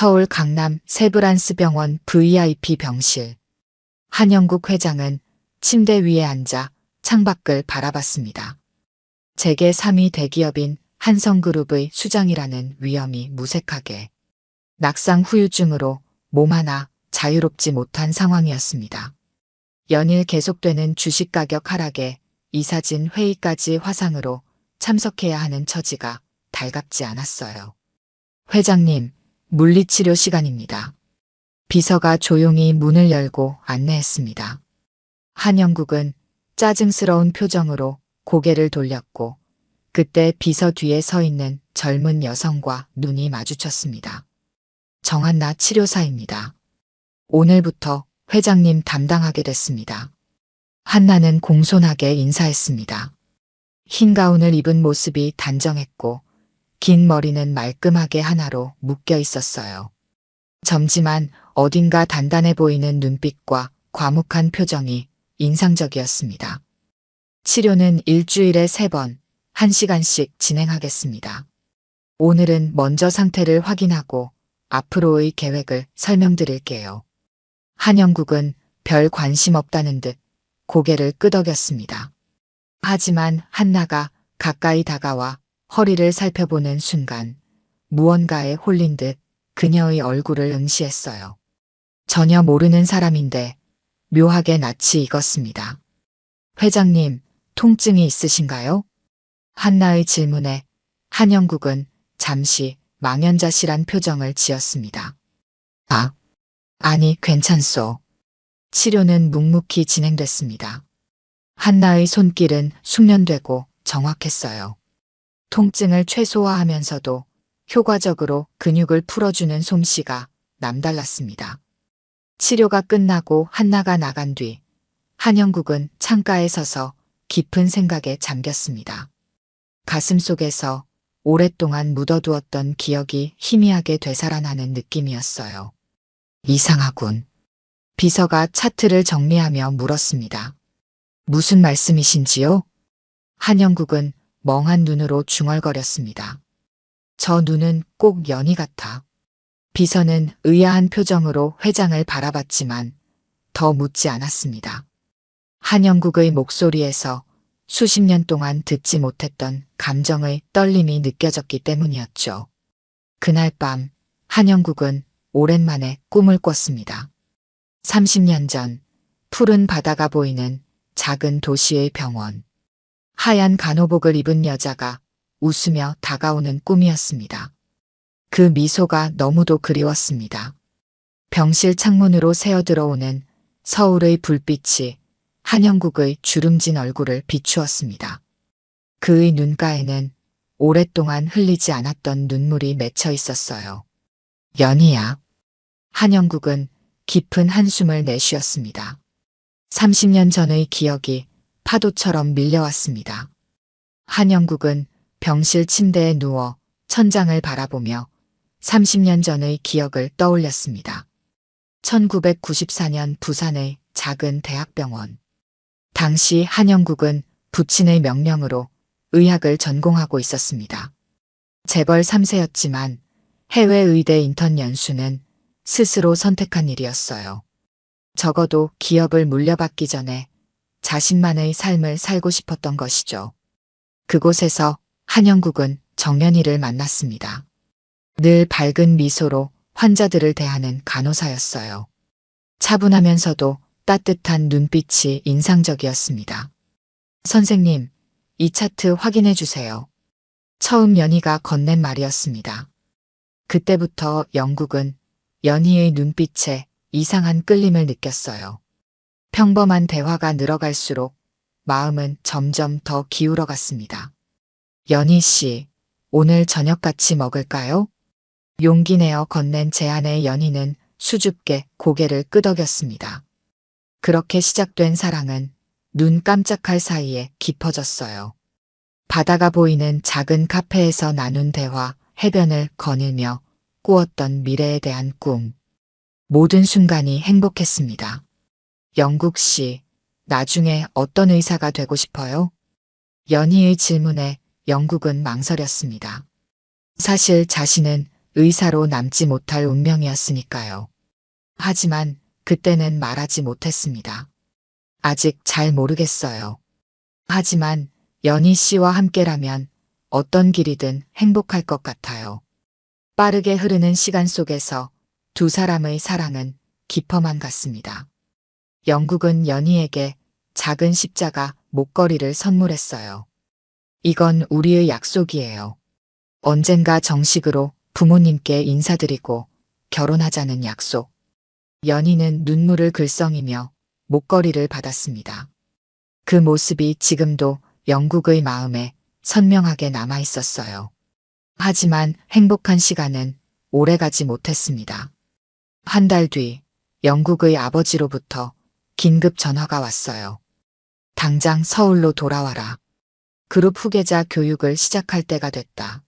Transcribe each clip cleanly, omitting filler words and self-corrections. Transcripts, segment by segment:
서울 강남 세브란스 병원 VIP 병실. 한영국 회장은 침대 위에 앉아 창밖을 바라봤습니다. 재계 3위 대기업인 한성그룹의 수장이라는 위험이 무색하게 낙상 후유증으로 몸 하나 자유롭지 못한 상황이었습니다. 연일 계속되는 주식 가격 하락에 이사진 회의까지 화상으로 참석해야 하는 처지가 달갑지 않았어요. 회장님, 물리치료 시간입니다. 비서가 조용히 문을 열고 안내했습니다. 한영국은 짜증스러운 표정으로 고개를 돌렸고 그때 비서 뒤에 서 있는 젊은 여성과 눈이 마주쳤습니다. 정한나 치료사입니다. 오늘부터 회장님 담당하게 됐습니다. 한나는 공손하게 인사했습니다. 흰 가운을 입은 모습이 단정했고 긴 머리는 말끔하게 하나로 묶여 있었어요. 젊지만 어딘가 단단해 보이는 눈빛과 과묵한 표정이 인상적이었습니다. 치료는 일주일에 3번, 1시간씩 진행하겠습니다. 오늘은 먼저 상태를 확인하고 앞으로의 계획을 설명드릴게요. 한영국은 별 관심 없다는 듯 고개를 끄덕였습니다. 하지만 한나가 가까이 다가와 허리를 살펴보는 순간 무언가에 홀린 듯 그녀의 얼굴을 응시했어요. 전혀 모르는 사람인데 묘하게 낯이 익었습니다. 회장님, 통증이 있으신가요? 한나의 질문에 한영국은 잠시 망연자실한 표정을 지었습니다. 아니, 괜찮소. 치료는 묵묵히 진행됐습니다. 한나의 손길은 숙련되고 정확했어요. 통증을 최소화하면서도 효과적으로 근육을 풀어주는 솜씨가 남달랐습니다. 치료가 끝나고 한나가 나간 뒤 한영국은 창가에 서서 깊은 생각에 잠겼습니다. 가슴속에서 오랫동안 묻어두었던 기억이 희미하게 되살아나는 느낌이었어요. 이상하군. 비서가 차트를 정리하며 물었습니다. 무슨 말씀이신지요? 한영국은 멍한 눈으로 중얼거렸습니다. 저 눈은 꼭 연희 같아. 비서는 의아한 표정으로 회장을 바라봤지만 더 묻지 않았습니다. 한영국의 목소리에서 수십 년 동안 듣지 못했던 감정의 떨림이 느껴졌기 때문이었죠. 그날 밤 한영국은 오랜만에 꿈을 꿨습니다. 30년 전 푸른 바다가 보이는 작은 도시의 병원. 하얀 간호복을 입은 여자가 웃으며 다가오는 꿈이었습니다. 그 미소가 너무도 그리웠습니다. 병실 창문으로 새어들어오는 서울의 불빛이 한영국의 주름진 얼굴을 비추었습니다. 그의 눈가에는 오랫동안 흘리지 않았던 눈물이 맺혀 있었어요. 연희야. 한영국은 깊은 한숨을 내쉬었습니다. 30년 전의 기억이 파도처럼 밀려왔습니다. 한영국은 병실 침대에 누워 천장을 바라보며 30년 전의 기억을 떠올렸습니다. 1994년 부산의 작은 대학병원. 당시 한영국은 부친의 명령으로 의학을 전공하고 있었습니다. 재벌 3세였지만 해외 의대 인턴 연수는 스스로 선택한 일이었어요. 적어도 기업을 물려받기 전에 자신만의 삶을 살고 싶었던 것이죠. 그곳에서 한영국은 정연희를 만났습니다. 늘 밝은 미소로 환자들을 대하는 간호사였어요. 차분하면서도 따뜻한 눈빛이 인상적이었습니다. 선생님, 이 차트 확인해 주세요. 처음 연희가 건넨 말이었습니다. 그때부터 영국은 연희의 눈빛에 이상한 끌림을 느꼈어요. 평범한 대화가 늘어갈수록 마음은 점점 더 기울어갔습니다. 연희 씨, 오늘 저녁 같이 먹을까요? 용기 내어 건넨 제안에 연희는 수줍게 고개를 끄덕였습니다. 그렇게 시작된 사랑은 눈 깜짝할 사이에 깊어졌어요. 바다가 보이는 작은 카페에서 나눈 대화, 해변을 거닐며 꾸었던 미래에 대한 꿈. 모든 순간이 행복했습니다. 영국 씨, 나중에 어떤 의사가 되고 싶어요? 연희의 질문에 영국은 망설였습니다. 사실 자신은 의사로 남지 못할 운명이었으니까요. 하지만 그때는 말하지 못했습니다. 아직 잘 모르겠어요. 하지만 연희 씨와 함께라면 어떤 길이든 행복할 것 같아요. 빠르게 흐르는 시간 속에서 두 사람의 사랑은 깊어만 갔습니다. 영국은 연희에게 작은 십자가 목걸이를 선물했어요. 이건 우리의 약속이에요. 언젠가 정식으로 부모님께 인사드리고 결혼하자는 약속. 연희는 눈물을 글썽이며 목걸이를 받았습니다. 그 모습이 지금도 영국의 마음에 선명하게 남아 있었어요. 하지만 행복한 시간은 오래가지 못했습니다. 한 달 뒤 영국의 아버지로부터 긴급 전화가 왔어요. 당장 서울로 돌아와라. 그룹 후계자 교육을 시작할 때가 됐다.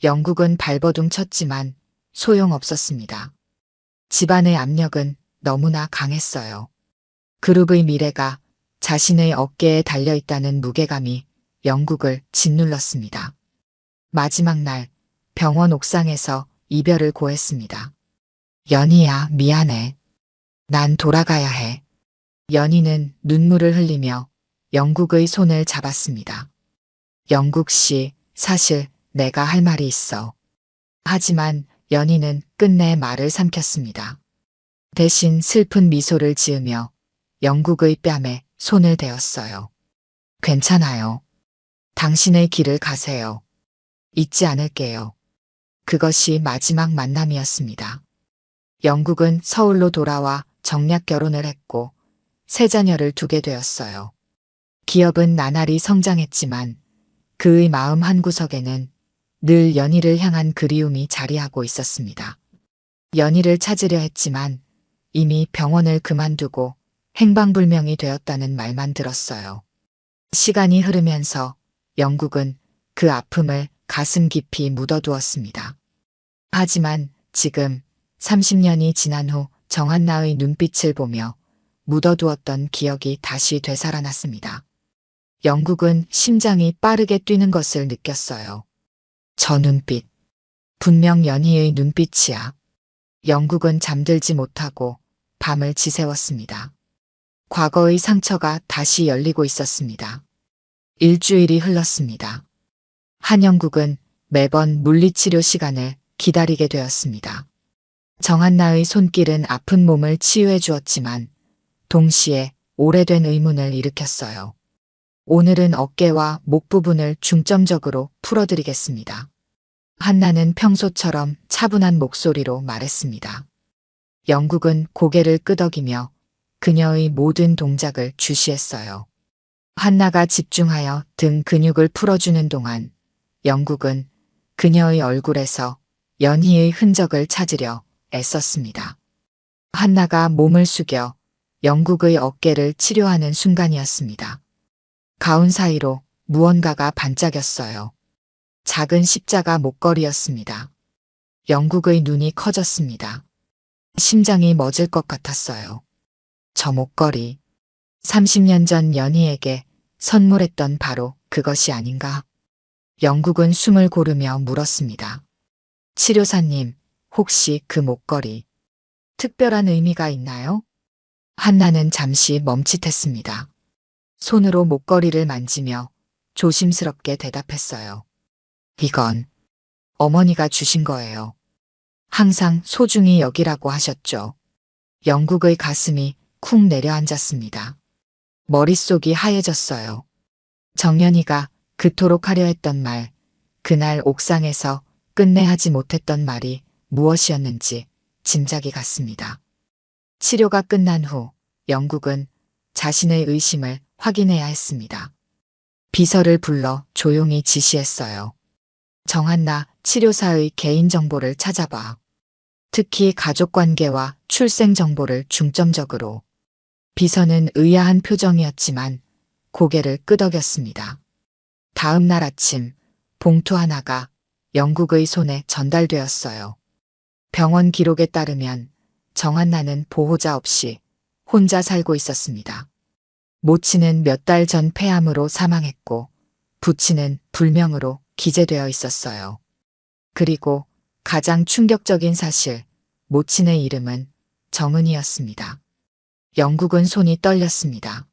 영국은 발버둥 쳤지만 소용없었습니다. 집안의 압력은 너무나 강했어요. 그룹의 미래가 자신의 어깨에 달려있다는 무게감이 영국을 짓눌렀습니다. 마지막 날 병원 옥상에서 이별을 고했습니다. 연희야, 미안해. 난 돌아가야 해. 연희는 눈물을 흘리며 영국의 손을 잡았습니다. 영국 씨, 사실 내가 할 말이 있어. 하지만 연희는 끝내 말을 삼켰습니다. 대신 슬픈 미소를 지으며 영국의 뺨에 손을 대었어요. 괜찮아요. 당신의 길을 가세요. 잊지 않을게요. 그것이 마지막 만남이었습니다. 영국은 서울로 돌아와 정략 결혼을 했고 세 자녀를 두게 되었어요. 기업은 나날이 성장했지만 그의 마음 한구석에는 늘 연희를 향한 그리움이 자리하고 있었습니다. 연희를 찾으려 했지만 이미 병원을 그만두고 행방불명이 되었다는 말만 들었어요. 시간이 흐르면서 영국은 그 아픔을 가슴 깊이 묻어두었습니다. 하지만 지금 30년이 지난 후 정한나의 눈빛을 보며 묻어두었던 기억이 다시 되살아났습니다. 영국은 심장이 빠르게 뛰는 것을 느꼈어요. 저 눈빛. 분명 연희의 눈빛이야. 영국은 잠들지 못하고 밤을 지새웠습니다. 과거의 상처가 다시 열리고 있었습니다. 일주일이 흘렀습니다. 한영국은 매번 물리치료 시간을 기다리게 되었습니다. 정한나의 손길은 아픈 몸을 치유해 주었지만 동시에 오래된 의문을 일으켰어요. 오늘은 어깨와 목 부분을 중점적으로 풀어드리겠습니다. 한나는 평소처럼 차분한 목소리로 말했습니다. 영국은 고개를 끄덕이며 그녀의 모든 동작을 주시했어요. 한나가 집중하여 등 근육을 풀어주는 동안 영국은 그녀의 얼굴에서 연희의 흔적을 찾으려 애썼습니다. 한나가 몸을 숙여 영국의 어깨를 치료하는 순간이었습니다. 가운 사이로 무언가가 반짝였어요. 작은 십자가 목걸이였습니다. 영국의 눈이 커졌습니다. 심장이 멎을 것 같았어요. 저 목걸이, 30년 전 연희에게 선물했던 바로 그것이 아닌가? 영국은 숨을 고르며 물었습니다. 치료사님, 혹시 그 목걸이 특별한 의미가 있나요? 한나는 잠시 멈칫했습니다. 손으로 목걸이를 만지며 조심스럽게 대답했어요. 이건 어머니가 주신 거예요. 항상 소중히 여기라고 하셨죠. 영국의 가슴이 쿵 내려앉았습니다. 머릿속이 하얘졌어요. 정연이가 그토록 하려 했던 말, 그날 옥상에서 끝내 하지 못했던 말이 무엇이었는지 짐작이 갔습니다. 치료가 끝난 후 영국은 자신의 의심을 확인해야 했습니다. 비서를 불러 조용히 지시했어요. 정한나 치료사의 개인정보를 찾아봐. 특히 가족관계와 출생정보를 중점적으로. 비서는 의아한 표정이었지만 고개를 끄덕였습니다. 다음 날 아침 봉투 하나가 영국의 손에 전달되었어요. 병원 기록에 따르면 정한나는 보호자 없이 혼자 살고 있었습니다. 모친은 몇 달 전 폐암으로 사망했고 부친은 불명으로 기재되어 있었어요. 그리고 가장 충격적인 사실, 모친의 이름은 정은이었습니다. 영국은 손이 떨렸습니다.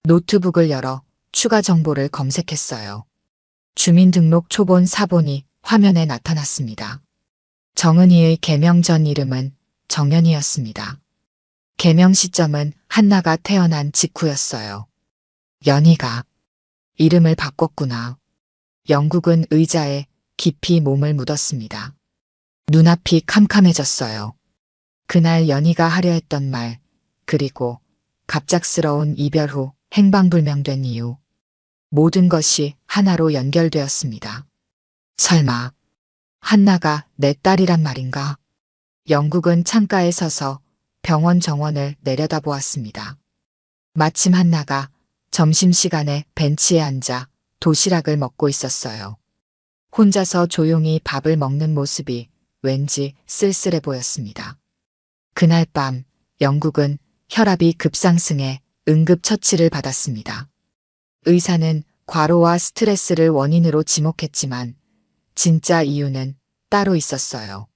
노트북을 열어 추가 정보를 검색했어요. 주민등록 초본 사본이 화면에 나타났습니다. 정은이의 개명 전 이름은 정연이었습니다. 개명 시점은 한나가 태어난 직후였어요. 연희가 이름을 바꿨구나. 영국은 의자에 깊이 몸을 묻었습니다. 눈앞이 캄캄해졌어요. 그날 연희가 하려 했던 말, 그리고 갑작스러운 이별 후 행방불명된 이유. 모든 것이 하나로 연결되었습니다. 설마 한나가 내 딸이란 말인가? 영국은 창가에 서서 병원 정원을 내려다보았습니다. 마침 한나가 점심시간에 벤치에 앉아 도시락을 먹고 있었어요. 혼자서 조용히 밥을 먹는 모습이 왠지 쓸쓸해 보였습니다. 그날 밤 영국은 혈압이 급상승해 응급처치를 받았습니다. 의사는 과로와 스트레스를 원인으로 지목했지만 진짜 이유는 따로 있었어요.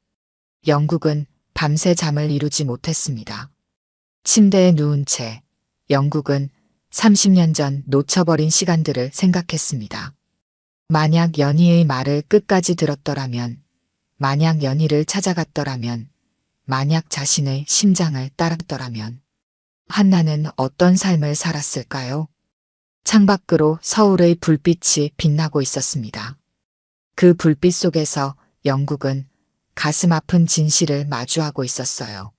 영국은 밤새 잠을 이루지 못했습니다. 침대에 누운 채 영국은 30년 전 놓쳐버린 시간들을 생각했습니다. 만약 연희의 말을 끝까지 들었더라면, 만약 연희를 찾아갔더라면, 만약 자신의 심장을 따랐더라면, 한나는 어떤 삶을 살았을까요? 창밖으로 서울의 불빛이 빛나고 있었습니다. 그 불빛 속에서 영국은 가슴 아픈 진실을 마주하고 있었어요.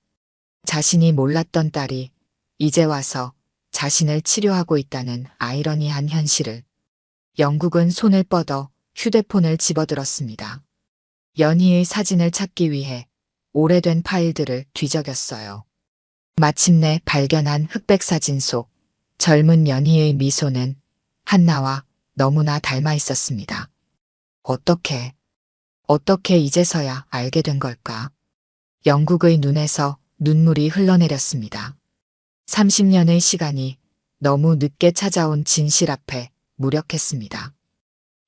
자신이 몰랐던 딸이 이제 와서 자신을 치료하고 있다는 아이러니한 현실을. 영국은 손을 뻗어 휴대폰을 집어들었습니다. 연희의 사진을 찾기 위해 오래된 파일들을 뒤적였어요. 마침내 발견한 흑백 사진 속 젊은 연희의 미소는 한나와 너무나 닮아 있었습니다. 어떻게 이제서야 알게 된 걸까? 영국의 눈에서 눈물이 흘러내렸습니다. 30년의 시간이 너무 늦게 찾아온 진실 앞에 무력했습니다.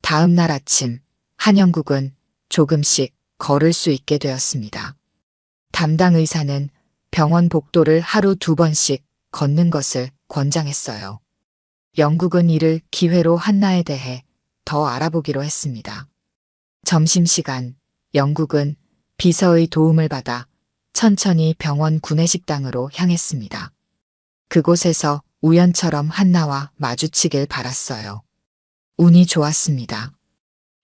다음 날 아침 한영국은 조금씩 걸을 수 있게 되었습니다. 담당 의사는 병원 복도를 하루 2번씩 걷는 것을 권장했어요. 영국은 이를 기회로 한나에 대해 더 알아보기로 했습니다. 점심시간 영국은 비서의 도움을 받아 천천히 병원 구내식당으로 향했습니다. 그곳에서 우연처럼 한나와 마주치길 바랐어요. 운이 좋았습니다.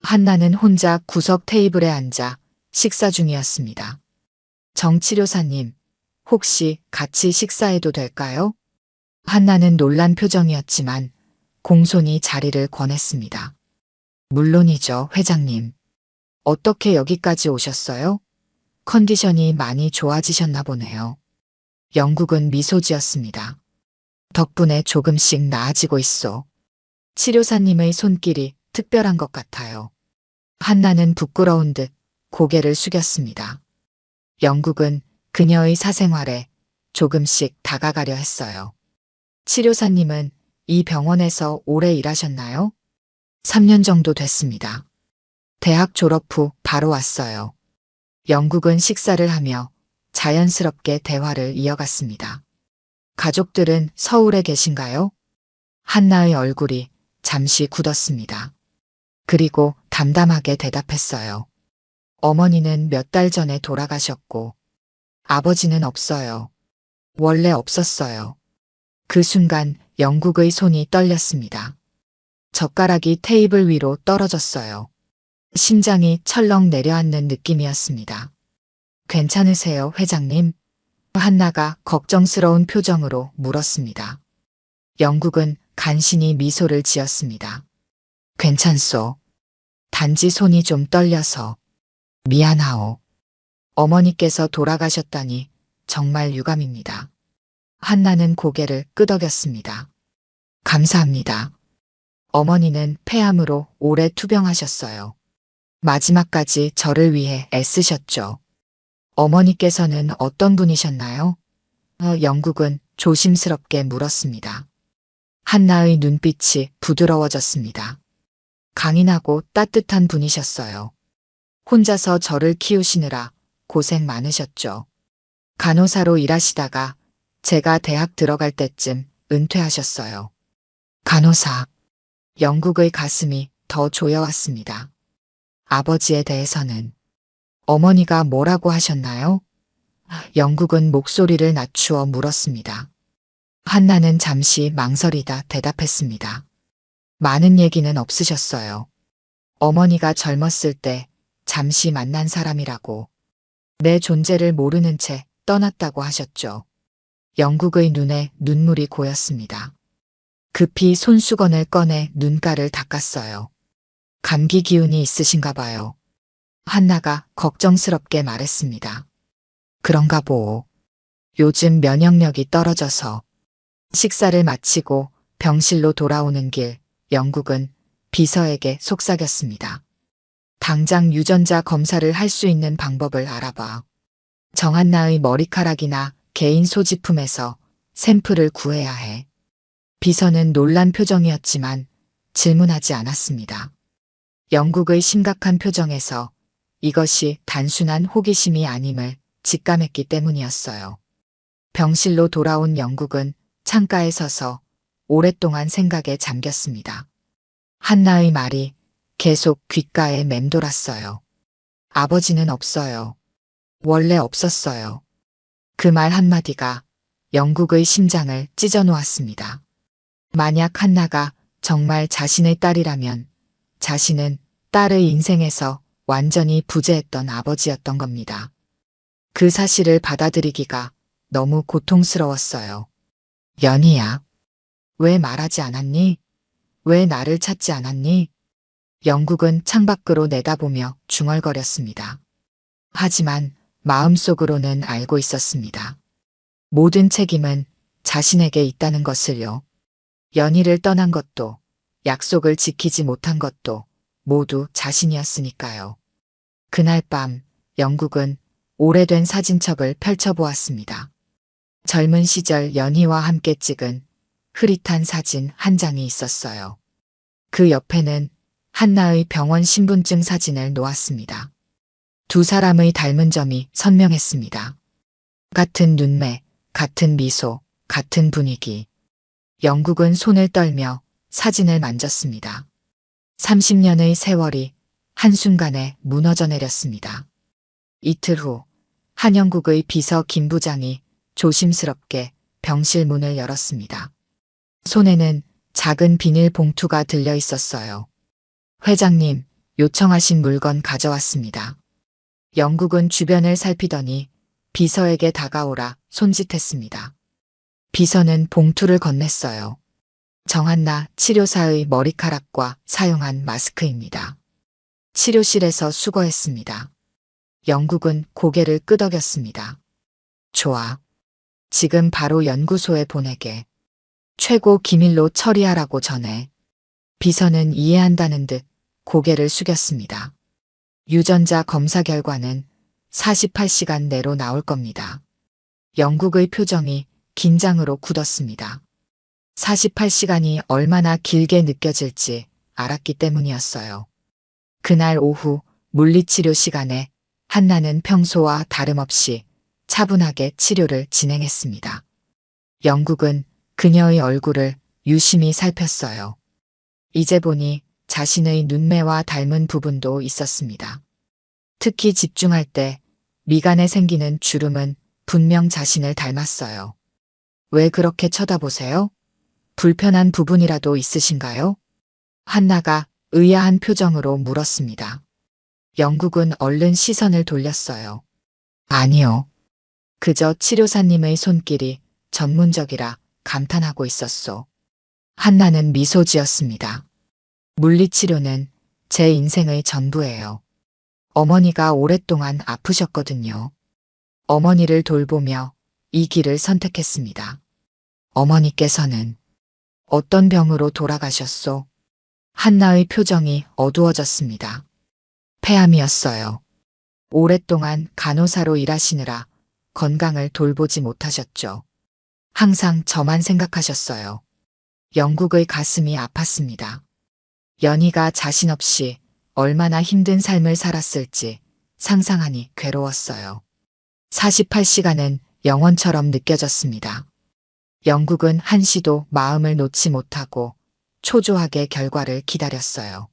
한나는 혼자 구석 테이블에 앉아 식사 중이었습니다. 정치료사님, 혹시 같이 식사해도 될까요? 한나는 놀란 표정이었지만 공손히 자리를 권했습니다. 물론이죠, 회장님. 어떻게 여기까지 오셨어요? 컨디션이 많이 좋아지셨나 보네요. 영국은 미소 지었습니다. 덕분에 조금씩 나아지고 있소. 치료사님의 손길이 특별한 것 같아요. 한나는 부끄러운 듯 고개를 숙였습니다. 영국은 그녀의 사생활에 조금씩 다가가려 했어요. 치료사님은 이 병원에서 오래 일하셨나요? 3년 정도 됐습니다. 대학 졸업 후 바로 왔어요. 영국은 식사를 하며 자연스럽게 대화를 이어갔습니다. 가족들은 서울에 계신가요? 한나의 얼굴이 잠시 굳었습니다. 그리고 담담하게 대답했어요. 어머니는 몇 달 전에 돌아가셨고 아버지는 없어요. 원래 없었어요. 그 순간 영국의 손이 떨렸습니다. 젓가락이 테이블 위로 떨어졌어요. 심장이 철렁 내려앉는 느낌이었습니다. 괜찮으세요, 회장님? 한나가 걱정스러운 표정으로 물었습니다. 영국은 간신히 미소를 지었습니다. 괜찮소. 단지 손이 좀 떨려서. 미안하오. 어머니께서 돌아가셨다니 정말 유감입니다. 한나는 고개를 끄덕였습니다. 감사합니다. 어머니는 폐암으로 오래 투병하셨어요. 마지막까지 저를 위해 애쓰셨죠. 어머니께서는 어떤 분이셨나요? 영국은 조심스럽게 물었습니다. 한나의 눈빛이 부드러워졌습니다. 강인하고 따뜻한 분이셨어요. 혼자서 저를 키우시느라 고생 많으셨죠. 간호사로 일하시다가 제가 대학 들어갈 때쯤 은퇴하셨어요. 간호사. 영국의 가슴이 더 조여왔습니다. 아버지에 대해서는 어머니가 뭐라고 하셨나요? 영국은 목소리를 낮추어 물었습니다. 한나는 잠시 망설이다 대답했습니다. 많은 얘기는 없으셨어요. 어머니가 젊었을 때 잠시 만난 사람이라고, 내 존재를 모르는 채 떠났다고 하셨죠. 영국의 눈에 눈물이 고였습니다. 급히 손수건을 꺼내 눈가를 닦았어요. 감기 기운이 있으신가 봐요. 한나가 걱정스럽게 말했습니다. 그런가 보오. 요즘 면역력이 떨어져서. 식사를 마치고 병실로 돌아오는 길, 영국은 비서에게 속삭였습니다. 당장 유전자 검사를 할 수 있는 방법을 알아봐. 정한나의 머리카락이나 개인 소지품에서 샘플을 구해야 해. 비서는 놀란 표정이었지만 질문하지 않았습니다. 영국의 심각한 표정에서 이것이 단순한 호기심이 아님을 직감했기 때문이었어요. 병실로 돌아온 영국은 창가에 서서 오랫동안 생각에 잠겼습니다. 한나의 말이 계속 귓가에 맴돌았어요. 아버지는 없어요. 원래 없었어요. 그 말 한마디가 영국의 심장을 찢어놓았습니다. 만약 한나가 정말 자신의 딸이라면 자신은 딸의 인생에서 완전히 부재했던 아버지였던 겁니다. 그 사실을 받아들이기가 너무 고통스러웠어요. 연희야, 왜 말하지 않았니? 왜 나를 찾지 않았니? 영국은 창밖으로 내다보며 중얼거렸습니다. 하지만 마음속으로는 알고 있었습니다. 모든 책임은 자신에게 있다는 것을요. 연희를 떠난 것도, 약속을 지키지 못한 것도 모두 자신이었으니까요. 그날 밤 영국은 오래된 사진첩을 펼쳐보았습니다. 젊은 시절 연희와 함께 찍은 흐릿한 사진 한 장이 있었어요. 그 옆에는 한나의 병원 신분증 사진을 놓았습니다. 두 사람의 닮은 점이 선명했습니다. 같은 눈매, 같은 미소, 같은 분위기. 영국은 손을 떨며 사진을 만졌습니다. 30년의 세월이 한순간에 무너져 내렸습니다. 이틀 후 한영국의 비서 김 부장이 조심스럽게 병실 문을 열었습니다. 손에는 작은 비닐 봉투가 들려 있었어요. 회장님, 요청하신 물건 가져왔습니다. 영국은 주변을 살피더니 비서에게 다가오라 손짓했습니다. 비서는 봉투를 건넸어요. 정한나 치료사의 머리카락과 사용한 마스크입니다. 치료실에서 수거했습니다. 영국은 고개를 끄덕였습니다. 좋아. 지금 바로 연구소에 보내게. 최고 기밀로 처리하라고 전해. 비서는 이해한다는 듯 고개를 숙였습니다. 유전자 검사 결과는 48시간 내로 나올 겁니다. 영국의 표정이 긴장으로 굳었습니다. 48시간이 얼마나 길게 느껴질지 알았기 때문이었어요. 그날 오후 물리치료 시간에 한나는 평소와 다름없이 차분하게 치료를 진행했습니다. 영국은 그녀의 얼굴을 유심히 살폈어요. 이제 보니 자신의 눈매와 닮은 부분도 있었습니다. 특히 집중할 때 미간에 생기는 주름은 분명 자신을 닮았어요. 왜 그렇게 쳐다보세요? 불편한 부분이라도 있으신가요? 한나가 의아한 표정으로 물었습니다. 영국은 얼른 시선을 돌렸어요. 아니요. 그저 치료사님의 손길이 전문적이라 감탄하고 있었소. 한나는 미소 지었습니다. 물리치료는 제 인생의 전부예요. 어머니가 오랫동안 아프셨거든요. 어머니를 돌보며 이 길을 선택했습니다. 어머니께서는 어떤 병으로 돌아가셨소? 한나의 표정이 어두워졌습니다. 폐암이었어요. 오랫동안 간호사로 일하시느라 건강을 돌보지 못하셨죠. 항상 저만 생각하셨어요. 영국의 가슴이 아팠습니다. 연희가 자신 없이 얼마나 힘든 삶을 살았을지 상상하니 괴로웠어요. 48시간은 영원처럼 느껴졌습니다. 영국은 한시도 마음을 놓지 못하고 초조하게 결과를 기다렸어요.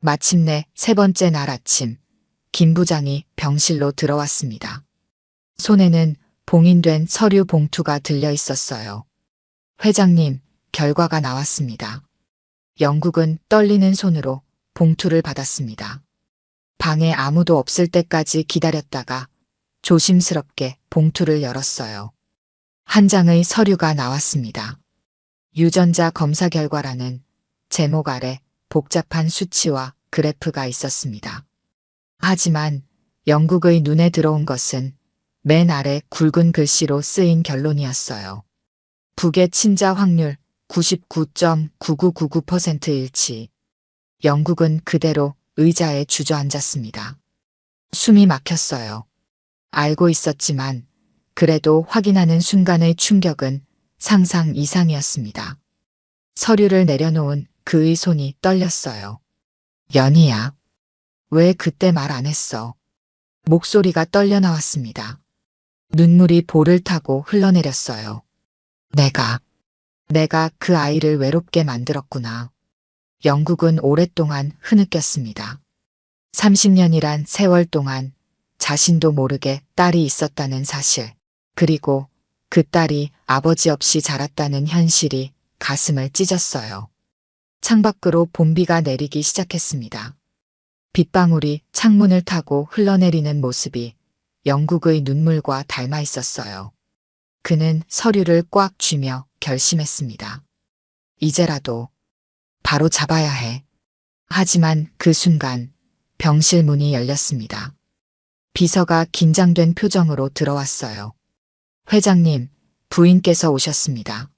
마침내 세 번째 날 아침, 김 부장이 병실로 들어왔습니다. 손에는 봉인된 서류 봉투가 들려 있었어요. 회장님, 결과가 나왔습니다. 영국은 떨리는 손으로 봉투를 받았습니다. 방에 아무도 없을 때까지 기다렸다가 조심스럽게 봉투를 열었어요. 한 장의 서류가 나왔습니다. 유전자 검사 결과라는 제목 아래 복잡한 수치와 그래프가 있었습니다. 하지만 영국의 눈에 들어온 것은 맨 아래 굵은 글씨로 쓰인 결론이었어요. 북의 친자 확률 99.9999% 일치. 영국은 그대로 의자에 주저앉았습니다. 숨이 막혔어요. 알고 있었지만 그래도 확인하는 순간의 충격은 상상 이상이었습니다. 서류를 내려놓은 그의 손이 떨렸어요. 연희야, 왜 그때 말 안 했어? 목소리가 떨려 나왔습니다. 눈물이 볼을 타고 흘러내렸어요. 내가 그 아이를 외롭게 만들었구나. 영국은 오랫동안 흐느꼈습니다. 30년이란 세월 동안 자신도 모르게 딸이 있었다는 사실, 그리고 그 딸이 아버지 없이 자랐다는 현실이 가슴을 찢었어요. 창밖으로 봄비가 내리기 시작했습니다. 빗방울이 창문을 타고 흘러내리는 모습이 영국의 눈물과 닮아 있었어요. 그는 서류를 꽉 쥐며 결심했습니다. 이제라도 바로 잡아야 해. 하지만 그 순간 병실 문이 열렸습니다. 비서가 긴장된 표정으로 들어왔어요. 회장님, 부인께서 오셨습니다.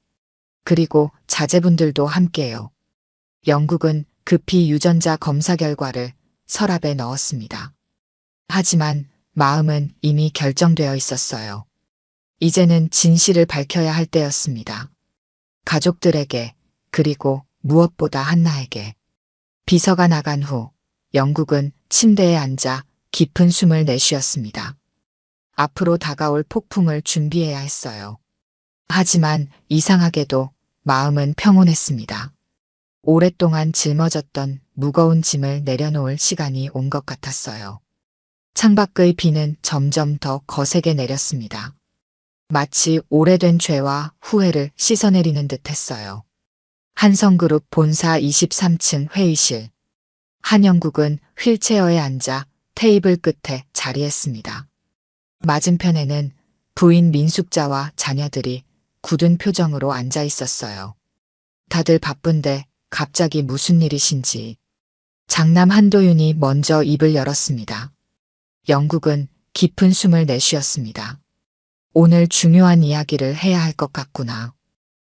그리고 자제분들도 함께요. 영국은 급히 유전자 검사 결과를 서랍에 넣었습니다. 하지만 마음은 이미 결정되어 있었어요. 이제는 진실을 밝혀야 할 때였습니다. 가족들에게, 그리고 무엇보다 한나에게. 비서가 나간 후 영국은 침대에 앉아 깊은 숨을 내쉬었습니다. 앞으로 다가올 폭풍을 준비해야 했어요. 하지만 이상하게도 마음은 평온했습니다. 오랫동안 짊어졌던 무거운 짐을 내려놓을 시간이 온 것 같았어요. 창밖의 비는 점점 더 거세게 내렸습니다. 마치 오래된 죄와 후회를 씻어내리는 듯 했어요. 한성그룹 본사 23층 회의실. 한영국은 휠체어에 앉아 테이블 끝에 자리했습니다. 맞은편에는 부인 민숙자와 자녀들이 굳은 표정으로 앉아 있었어요. 다들 바쁜데 갑자기 무슨 일이신지. 장남 한도윤이 먼저 입을 열었습니다. 영국은 깊은 숨을 내쉬었습니다. 오늘 중요한 이야기를 해야 할 것 같구나.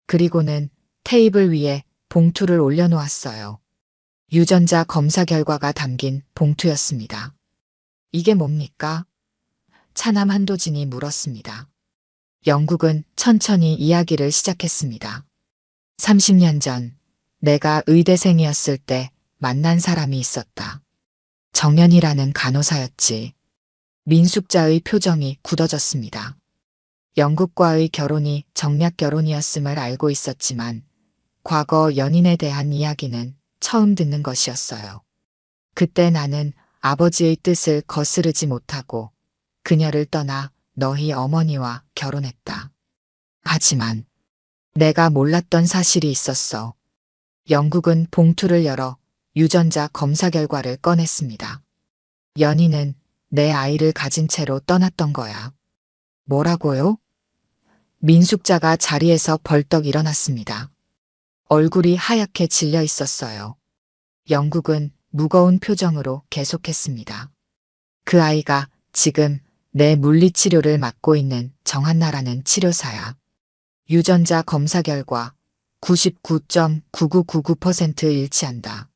그리고는 테이블 위에 봉투를 올려놓았어요. 유전자 검사 결과가 담긴 봉투였습니다. 이게 뭡니까? 차남 한도진이 물었습니다. 영국은 천천히 이야기를 시작했습니다. 30년 전 내가 의대생이었을 때 만난 사람이 있었다. 정연이라는 간호사였지. 민숙자의 표정이 굳어졌습니다. 영국과의 결혼이 정략 결혼이었음을 알고 있었지만 과거 연인에 대한 이야기는 처음 듣는 것이었어요. 그때 나는 아버지의 뜻을 거스르지 못하고 그녀를 떠나 너희 어머니와 결혼했다. 하지만 내가 몰랐던 사실이 있었어. 영국은 봉투를 열어 유전자 검사 결과를 꺼냈습니다. 연희는 내 아이를 가진 채로 떠났던 거야. 뭐라고요? 민숙자가 자리에서 벌떡 일어났습니다. 얼굴이 하얗게 질려 있었어요. 영국은 무거운 표정으로 계속했습니다. 그 아이가 지금 내 물리치료를 맡고 있는 정한나라는 치료사야. 유전자 검사 결과 99.9999% 일치한다.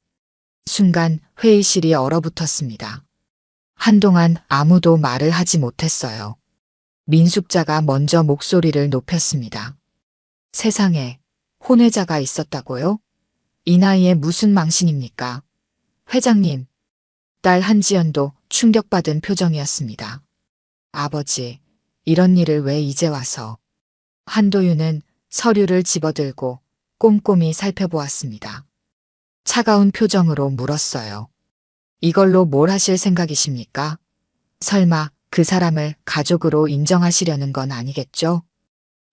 순간 회의실이 얼어붙었습니다. 한동안 아무도 말을 하지 못했어요. 민숙자가 먼저 목소리를 높였습니다. 세상에 혼외자가 있었다고요? 이 나이에 무슨 망신입니까? 회장님, 딸 한지연도 충격받은 표정이었습니다. 아버지, 이런 일을 왜 이제 와서? 한도윤은 서류를 집어들고 꼼꼼히 살펴보았습니다. 차가운 표정으로 물었어요. 이걸로 뭘 하실 생각이십니까? 설마 그 사람을 가족으로 인정하시려는 건 아니겠죠?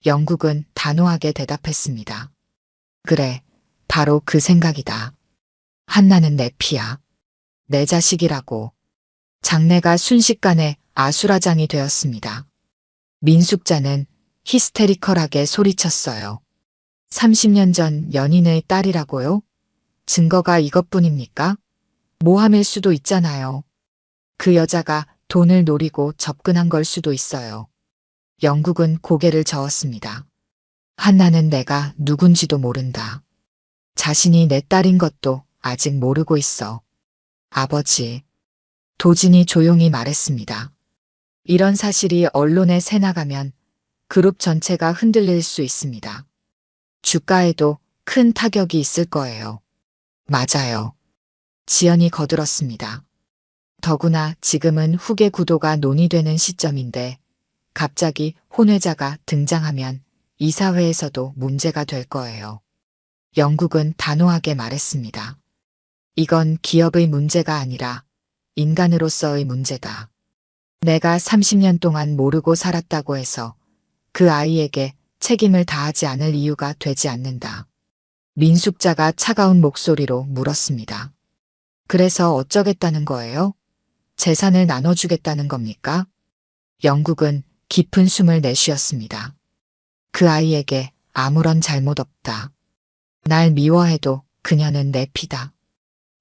영국은 단호하게 대답했습니다. 그래, 바로 그 생각이다. 한나는 내 피야. 내 자식이라고. 장내가 순식간에 아수라장이 되었습니다. 민숙자는 히스테리컬하게 소리쳤어요. 30년 전 연인의 딸이라고요? 증거가 이것뿐입니까? 모함일 수도 있잖아요. 그 여자가 돈을 노리고 접근한 걸 수도 있어요. 영국은 고개를 저었습니다. 한나는 내가 누군지도 모른다. 자신이 내 딸인 것도 아직 모르고 있어. 아버지. 도진이 조용히 말했습니다. 이런 사실이 언론에 새나가면 그룹 전체가 흔들릴 수 있습니다. 주가에도 큰 타격이 있을 거예요. 맞아요. 지연이 거들었습니다. 더구나 지금은 후계 구도가 논의되는 시점인데 갑자기 혼외자가 등장하면 이사회에서도 문제가 될 거예요. 영국은 단호하게 말했습니다. 이건 기업의 문제가 아니라 인간으로서의 문제다. 내가 30년 동안 모르고 살았다고 해서 그 아이에게 책임을 다하지 않을 이유가 되지 않는다. 민숙자가 차가운 목소리로 물었습니다. 그래서 어쩌겠다는 거예요? 재산을 나눠주겠다는 겁니까? 영국은 깊은 숨을 내쉬었습니다. 그 아이에게 아무런 잘못 없다. 날 미워해도 그녀는 내 피다.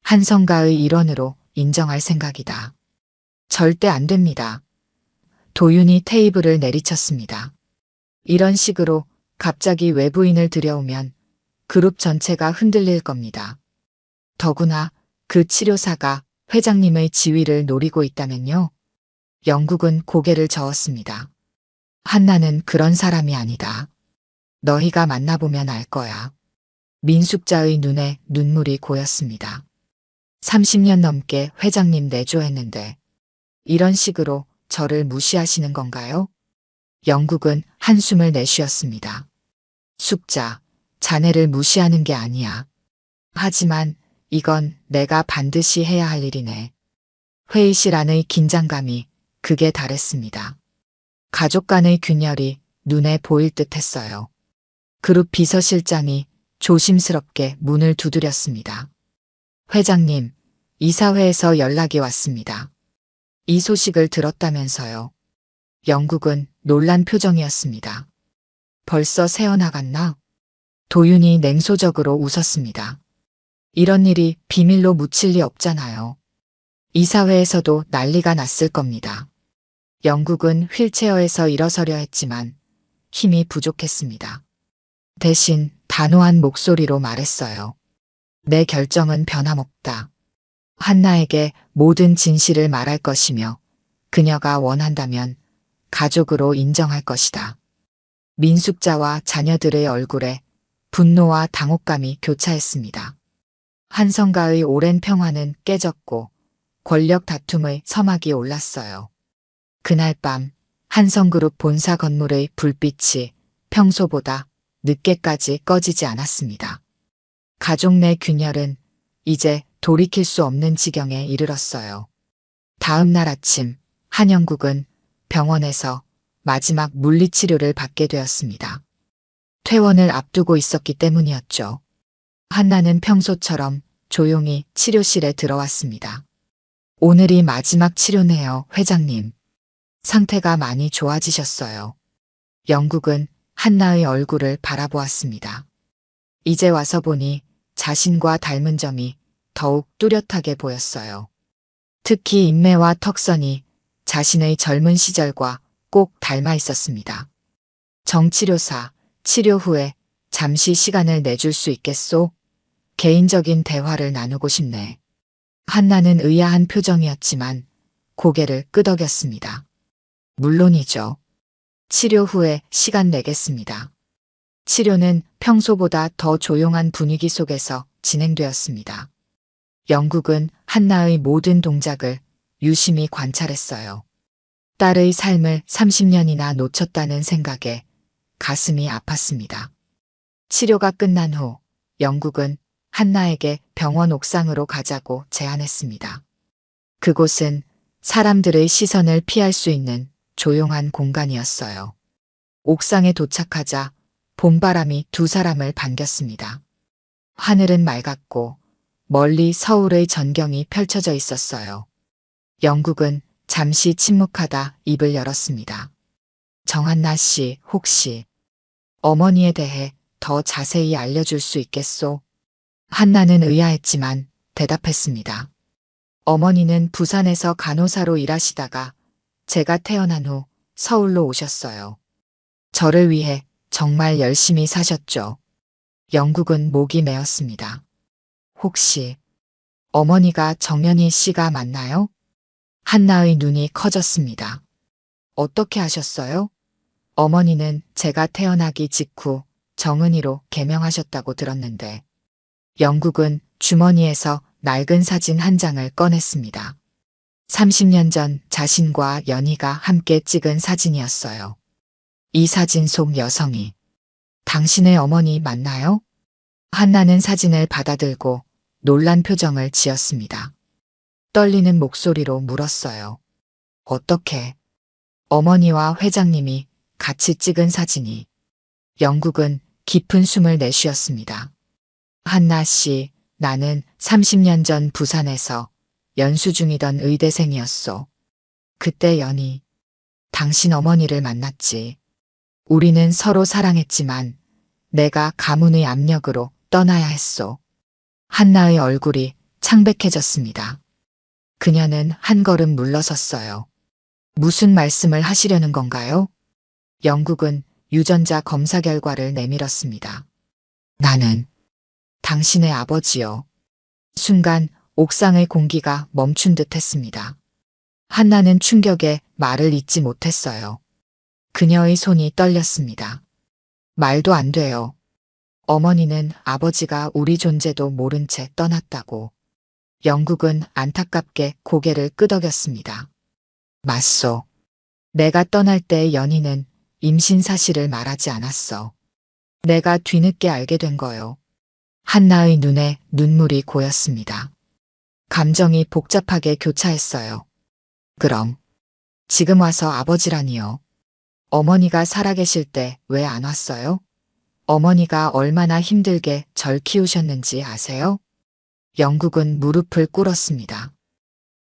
한성가의 일원으로 인정할 생각이다. 절대 안 됩니다. 도윤이 테이블을 내리쳤습니다. 이런 식으로 갑자기 외부인을 들여오면 그룹 전체가 흔들릴 겁니다. 더구나 그 치료사가 회장님의 지위를 노리고 있다면요. 영국은 고개를 저었습니다. 한나는 그런 사람이 아니다. 너희가 만나보면 알 거야. 민숙자의 눈에 눈물이 고였습니다. 30년 넘게 회장님 내조했는데 이런 식으로 저를 무시하시는 건가요? 영국은 한숨을 내쉬었습니다. 숙자, 자네를 무시하는 게 아니야. 하지만 이건 내가 반드시 해야 할 일이네. 회의실 안의 긴장감이 극에 달했습니다. 가족 간의 균열이 눈에 보일 듯 했어요. 그룹 비서실장이 조심스럽게 문을 두드렸습니다. 회장님, 이사회에서 연락이 왔습니다. 이 소식을 들었다면서요. 영국은 놀란 표정이었습니다. 벌써 새어나갔나? 도윤이 냉소적으로 웃었습니다. 이런 일이 비밀로 묻힐 리 없잖아요. 이사회에서도 난리가 났을 겁니다. 영국은 휠체어에서 일어서려 했지만 힘이 부족했습니다. 대신 단호한 목소리로 말했어요. 내 결정은 변함없다. 한나에게 모든 진실을 말할 것이며 그녀가 원한다면 가족으로 인정할 것이다. 민숙자와 자녀들의 얼굴에 분노와 당혹감이 교차했습니다. 한성가의 오랜 평화는 깨졌고 권력 다툼의 서막이 올랐어요. 그날 밤 한성그룹 본사 건물의 불빛이 평소보다 늦게까지 꺼지지 않았습니다. 가족 내 균열은 이제 돌이킬 수 없는 지경에 이르렀어요. 다음 날 아침 한영국은 병원에서 마지막 물리치료를 받게 되었습니다. 퇴원을 앞두고 있었기 때문이었죠. 한나는 평소처럼 조용히 치료실에 들어왔습니다. 오늘이 마지막 치료네요, 회장님. 상태가 많이 좋아지셨어요. 영국은 한나의 얼굴을 바라보았습니다. 이제 와서 보니 자신과 닮은 점이 더욱 뚜렷하게 보였어요. 특히 인매와 턱선이 자신의 젊은 시절과 꼭 닮아 있었습니다. 정치료사, 치료 후에 잠시 시간을 내줄 수 있겠소? 개인적인 대화를 나누고 싶네. 한나는 의아한 표정이었지만 고개를 끄덕였습니다. 물론이죠. 치료 후에 시간 내겠습니다. 치료는 평소보다 더 조용한 분위기 속에서 진행되었습니다. 영국은 한나의 모든 동작을 유심히 관찰했어요. 딸의 삶을 30년이나 놓쳤다는 생각에 가슴이 아팠습니다. 치료가 끝난 후 영국은 한나에게 병원 옥상으로 가자고 제안했습니다. 그곳은 사람들의 시선을 피할 수 있는 조용한 공간이었어요. 옥상에 도착하자 봄바람이 두 사람을 반겼습니다. 하늘은 맑았고 멀리 서울의 전경이 펼쳐져 있었어요. 영국은 잠시 침묵하다 입을 열었습니다. 정한나 씨, 혹시 어머니에 대해 더 자세히 알려줄 수 있겠소? 한나는 의아했지만 대답했습니다. 어머니는 부산에서 간호사로 일하시다가 제가 태어난 후 서울로 오셨어요. 저를 위해 정말 열심히 사셨죠. 영국은 목이 메었습니다. 혹시 어머니가 정연희 씨가 맞나요? 한나의 눈이 커졌습니다. 어떻게 아셨어요? 어머니는 제가 태어나기 직후 정은이로 개명하셨다고 들었는데. 영국은 주머니에서 낡은 사진 한 장을 꺼냈습니다. 30년 전 자신과 연희가 함께 찍은 사진이었어요. 이 사진 속 여성이 당신의 어머니 맞나요? 한나는 사진을 받아들고 놀란 표정을 지었습니다. 떨리는 목소리로 물었어요. 어떻게? 어머니와 회장님이 같이 찍은 사진이. 영국은 깊은 숨을 내쉬었습니다. 한나 씨, 나는 30년 전 부산에서 연수 중이던 의대생이었소. 그때 연희, 당신 어머니를 만났지. 우리는 서로 사랑했지만 내가 가문의 압력으로 떠나야 했소. 한나의 얼굴이 창백해졌습니다. 그녀는 한 걸음 물러섰어요. 무슨 말씀을 하시려는 건가요? 영국은 유전자 검사 결과를 내밀었습니다. 나는 당신의 아버지요. 순간 옥상의 공기가 멈춘 듯 했습니다. 한나는 충격에 말을 잇지 못했어요. 그녀의 손이 떨렸습니다. 말도 안 돼요. 어머니는 아버지가 우리 존재도 모른 채 떠났다고. 영국은 안타깝게 고개를 끄덕였습니다. 맞소. 내가 떠날 때 연희는 임신 사실을 말하지 않았어. 내가 뒤늦게 알게 된 거요. 한나의 눈에 눈물이 고였습니다. 감정이 복잡하게 교차했어요. 그럼 지금 와서 아버지라니요. 어머니가 살아계실 때 왜 안 왔어요? 어머니가 얼마나 힘들게 절 키우셨는지 아세요? 영국은 무릎을 꿇었습니다.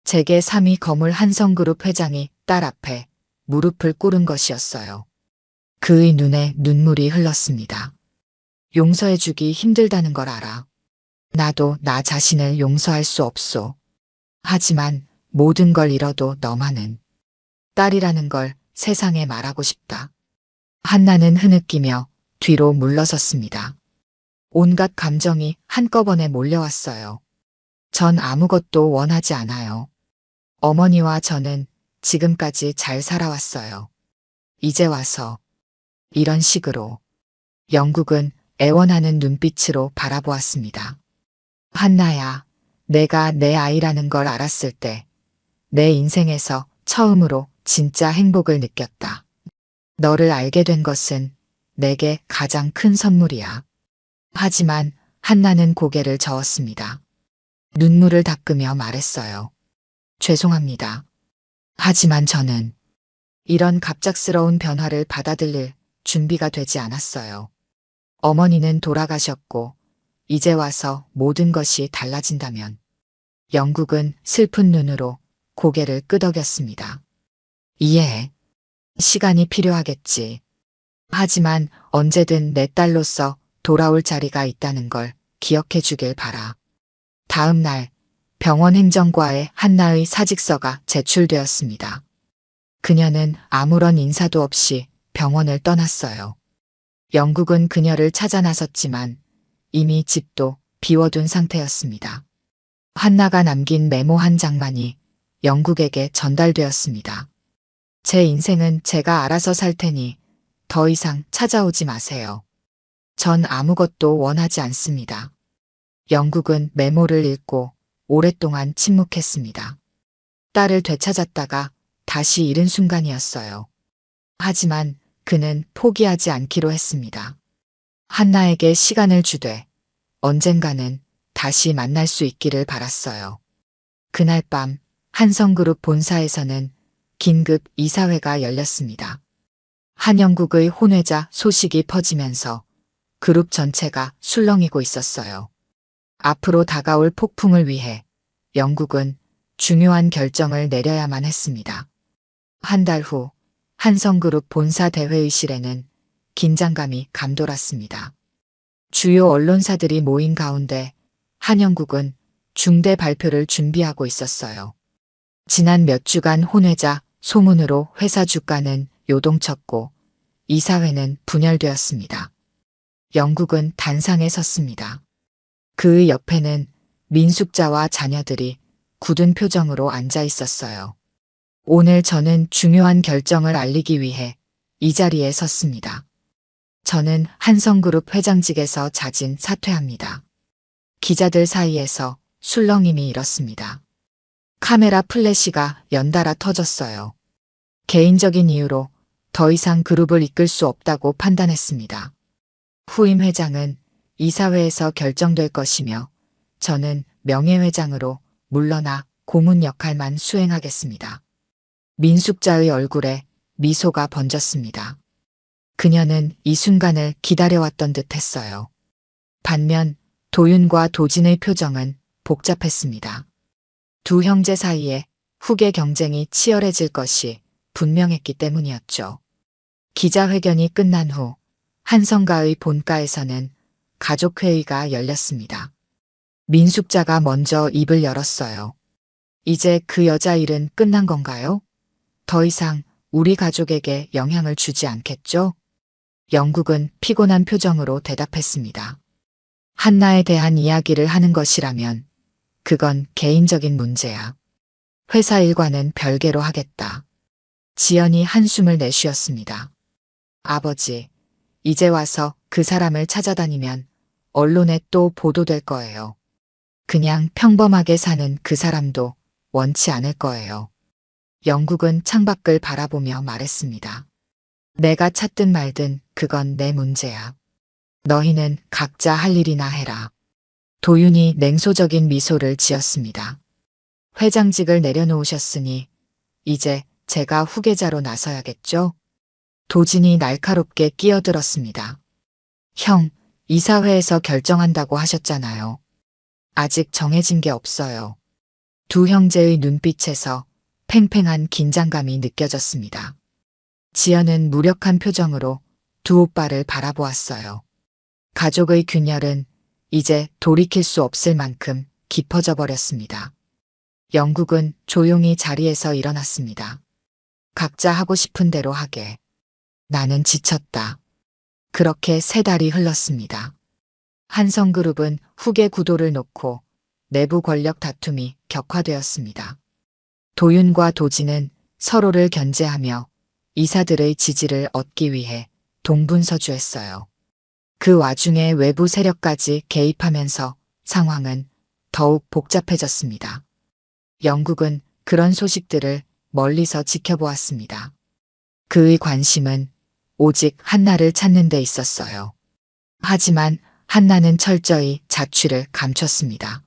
재계 3위 거물 한성그룹 회장이 딸 앞에 무릎을 꿇은 것이었어요. 그의 눈에 눈물이 흘렀습니다. 용서해주기 힘들다는 걸 알아. 나도 나 자신을 용서할 수 없소. 하지만 모든 걸 잃어도 너만은 딸이라는 걸 세상에 말하고 싶다. 한나는 흐느끼며 뒤로 물러섰습니다. 온갖 감정이 한꺼번에 몰려왔어요. 전 아무것도 원하지 않아요. 어머니와 저는 지금까지 잘 살아왔어요. 이제 와서 이런 식으로. 영국은 애원하는 눈빛으로 바라보았습니다. 한나야, 내가 내 아이라는 걸 알았을 때 내 인생에서 처음으로 진짜 행복을 느꼈다. 너를 알게 된 것은 내게 가장 큰 선물이야. 하지만 한나는 고개를 저었습니다. 눈물을 닦으며 말했어요. 죄송합니다. 하지만 저는 이런 갑작스러운 변화를 받아들일 준비가 되지 않았어요. 어머니는 돌아가셨고 이제 와서 모든 것이 달라진다면. 영국은 슬픈 눈으로 고개를 끄덕였습니다. 이해해. 시간이 필요하겠지. 하지만 언제든 내 딸로서 돌아올 자리가 있다는 걸 기억해 주길 바라. 다음 날 병원 행정과에 한나의 사직서가 제출되었습니다. 그녀는 아무런 인사도 없이 병원을 떠났어요. 영국은 그녀를 찾아 나섰지만 이미 집도 비워둔 상태였습니다. 한나가 남긴 메모 한 장만이 영국에게 전달되었습니다. 제 인생은 제가 알아서 살 테니 더 이상 찾아오지 마세요. 전 아무것도 원하지 않습니다. 영국은 메모를 읽고 오랫동안 침묵했습니다. 딸을 되찾았다가 다시 잃은 순간이었어요. 하지만 그는 포기하지 않기로 했습니다. 한나에게 시간을 주되 언젠가는 다시 만날 수 있기를 바랐어요. 그날 밤 한성그룹 본사에서는 긴급 이사회가 열렸습니다. 한영국의 혼외자 소식이 퍼지면서 그룹 전체가 술렁이고 있었어요. 앞으로 다가올 폭풍을 위해 영국은 중요한 결정을 내려야만 했습니다. 한 달 후 한성그룹 본사 대회의실에는 긴장감이 감돌았습니다. 주요 언론사들이 모인 가운데 한영국은 중대 발표를 준비하고 있었어요. 지난 몇 주간 혼외자 소문으로 회사 주가는 요동쳤고 이사회는 분열되었습니다. 영국은 단상에 섰습니다. 그의 옆에는 민숙자와 자녀들이 굳은 표정으로 앉아 있었어요. 오늘 저는 중요한 결정을 알리기 위해 이 자리에 섰습니다. 저는 한성그룹 회장직에서 자진 사퇴합니다. 기자들 사이에서 술렁임이 일었습니다. 카메라 플래시가 연달아 터졌어요. 개인적인 이유로 더 이상 그룹을 이끌 수 없다고 판단했습니다. 후임 회장은 이사회에서 결정될 것이며 저는 명예회장으로 물러나 고문 역할만 수행하겠습니다. 민숙자의 얼굴에 미소가 번졌습니다. 그녀는 이 순간을 기다려왔던 듯 했어요. 반면 도윤과 도진의 표정은 복잡했습니다. 두 형제 사이에 후계 경쟁이 치열해질 것이 분명했기 때문이었죠. 기자회견이 끝난 후 한성가의 본가에서는 가족회의가 열렸습니다. 민숙자가 먼저 입을 열었어요. 이제 그 여자 일은 끝난 건가요? 더 이상 우리 가족에게 영향을 주지 않겠죠? 영국은 피곤한 표정으로 대답했습니다. 한나에 대한 이야기를 하는 것이라면 그건 개인적인 문제야. 회사 일과는 별개로 하겠다. 지연이 한숨을 내쉬었습니다. 아버지, 이제 와서 그 사람을 찾아다니면 언론에 또 보도될 거예요. 그냥 평범하게 사는 그 사람도 원치 않을 거예요. 영국은 창밖을 바라보며 말했습니다. 내가 찾든 말든 그건 내 문제야. 너희는 각자 할 일이나 해라. 도윤이 냉소적인 미소를 지었습니다. 회장직을 내려놓으셨으니 이제 제가 후계자로 나서야겠죠? 도진이 날카롭게 끼어들었습니다. 형, 이사회에서 결정한다고 하셨잖아요. 아직 정해진 게 없어요. 두 형제의 눈빛에서 팽팽한 긴장감이 느껴졌습니다. 지연은 무력한 표정으로 두 오빠를 바라보았어요. 가족의 균열은 이제 돌이킬 수 없을 만큼 깊어져 버렸습니다. 영국은 조용히 자리에서 일어났습니다. 각자 하고 싶은 대로 하게. 나는 지쳤다. 그렇게 3달이 흘렀습니다. 한성그룹은 후계 구도를 놓고 내부 권력 다툼이 격화되었습니다. 도윤과 도진은 서로를 견제하며 이사들의 지지를 얻기 위해 동분서주했어요. 그 와중에 외부 세력까지 개입하면서 상황은 더욱 복잡해졌습니다. 영국은 그런 소식들을 멀리서 지켜보았습니다. 그의 관심은 오직 한나를 찾는 데 있었어요. 하지만 한나는 철저히 자취를 감췄습니다.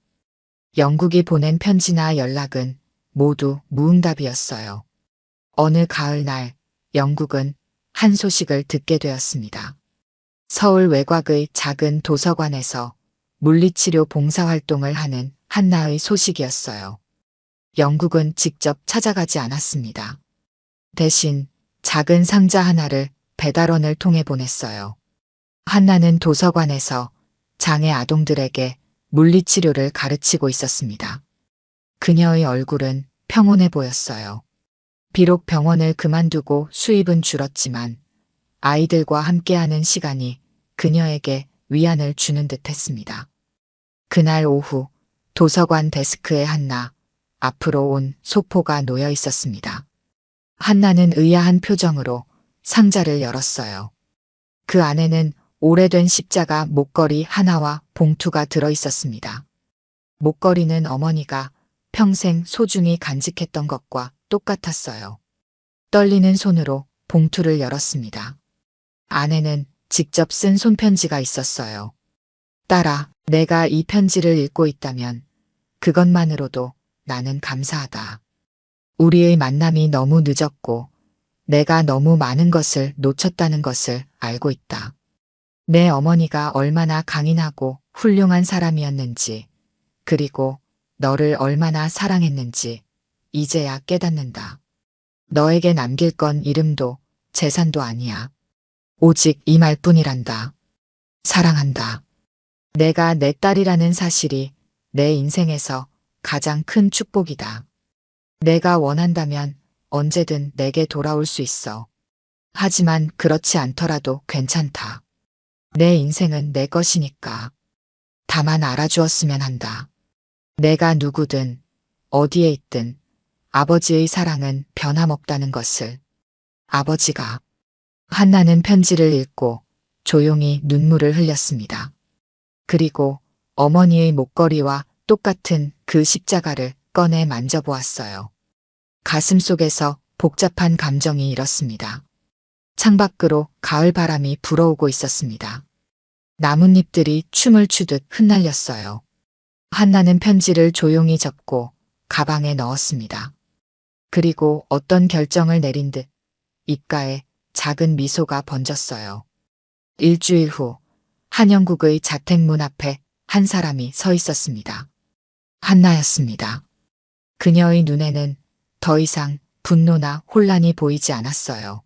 영국이 보낸 편지나 연락은 모두 무응답이었어요. 어느 가을날 영국은 한 소식을 듣게 되었습니다. 서울 외곽의 작은 도서관에서 물리치료 봉사활동을 하는 한나의 소식이었어요. 영국은 직접 찾아가지 않았습니다. 대신 작은 상자 하나를 배달원을 통해 보냈어요. 한나는 도서관에서 장애 아동들에게 물리치료를 가르치고 있었습니다. 그녀의 얼굴은 평온해 보였어요. 비록 병원을 그만두고 수입은 줄었지만 아이들과 함께하는 시간이 그녀에게 위안을 주는 듯 했습니다. 그날 오후 도서관 데스크에 한나 앞으로 온 소포가 놓여 있었습니다. 한나는 의아한 표정으로 상자를 열었어요. 그 안에는 오래된 십자가 목걸이 하나와 봉투가 들어 있었습니다. 목걸이는 어머니가 평생 소중히 간직했던 것과 똑같았어요. 떨리는 손으로 봉투를 열었습니다. 안에는 직접 쓴 손편지가 있었어요. 딸아, 내가 이 편지를 읽고 있다면 그것만으로도 나는 감사하다. 우리의 만남이 너무 늦었고 내가 너무 많은 것을 놓쳤다는 것을 알고 있다. 내 어머니가 얼마나 강인하고 훌륭한 사람이었는지, 그리고 너를 얼마나 사랑했는지 이제야 깨닫는다. 너에게 남길 건 이름도 재산도 아니야. 오직 이 말뿐이란다. 사랑한다. 내가 내 딸이라는 사실이 내 인생에서 가장 큰 축복이다. 내가 원한다면 언제든 내게 돌아올 수 있어. 하지만 그렇지 않더라도 괜찮다. 내 인생은 내 것이니까. 다만 알아주었으면 한다. 내가 누구든 어디에 있든 아버지의 사랑은 변함없다는 것을. 아버지가. 한나는 편지를 읽고 조용히 눈물을 흘렸습니다. 그리고 어머니의 목걸이와 똑같은 그 십자가를 꺼내 만져보았어요. 가슴 속에서 복잡한 감정이 일었습니다. 창밖으로 가을 바람이 불어오고 있었습니다. 나뭇잎들이 춤을 추듯 흩날렸어요. 한나는 편지를 조용히 접고 가방에 넣었습니다. 그리고 어떤 결정을 내린 듯 입가에 작은 미소가 번졌어요. 일주일 후 한영국의 자택문 앞에 한 사람이 서 있었습니다. 한나였습니다. 그녀의 눈에는 더 이상 분노나 혼란이 보이지 않았어요.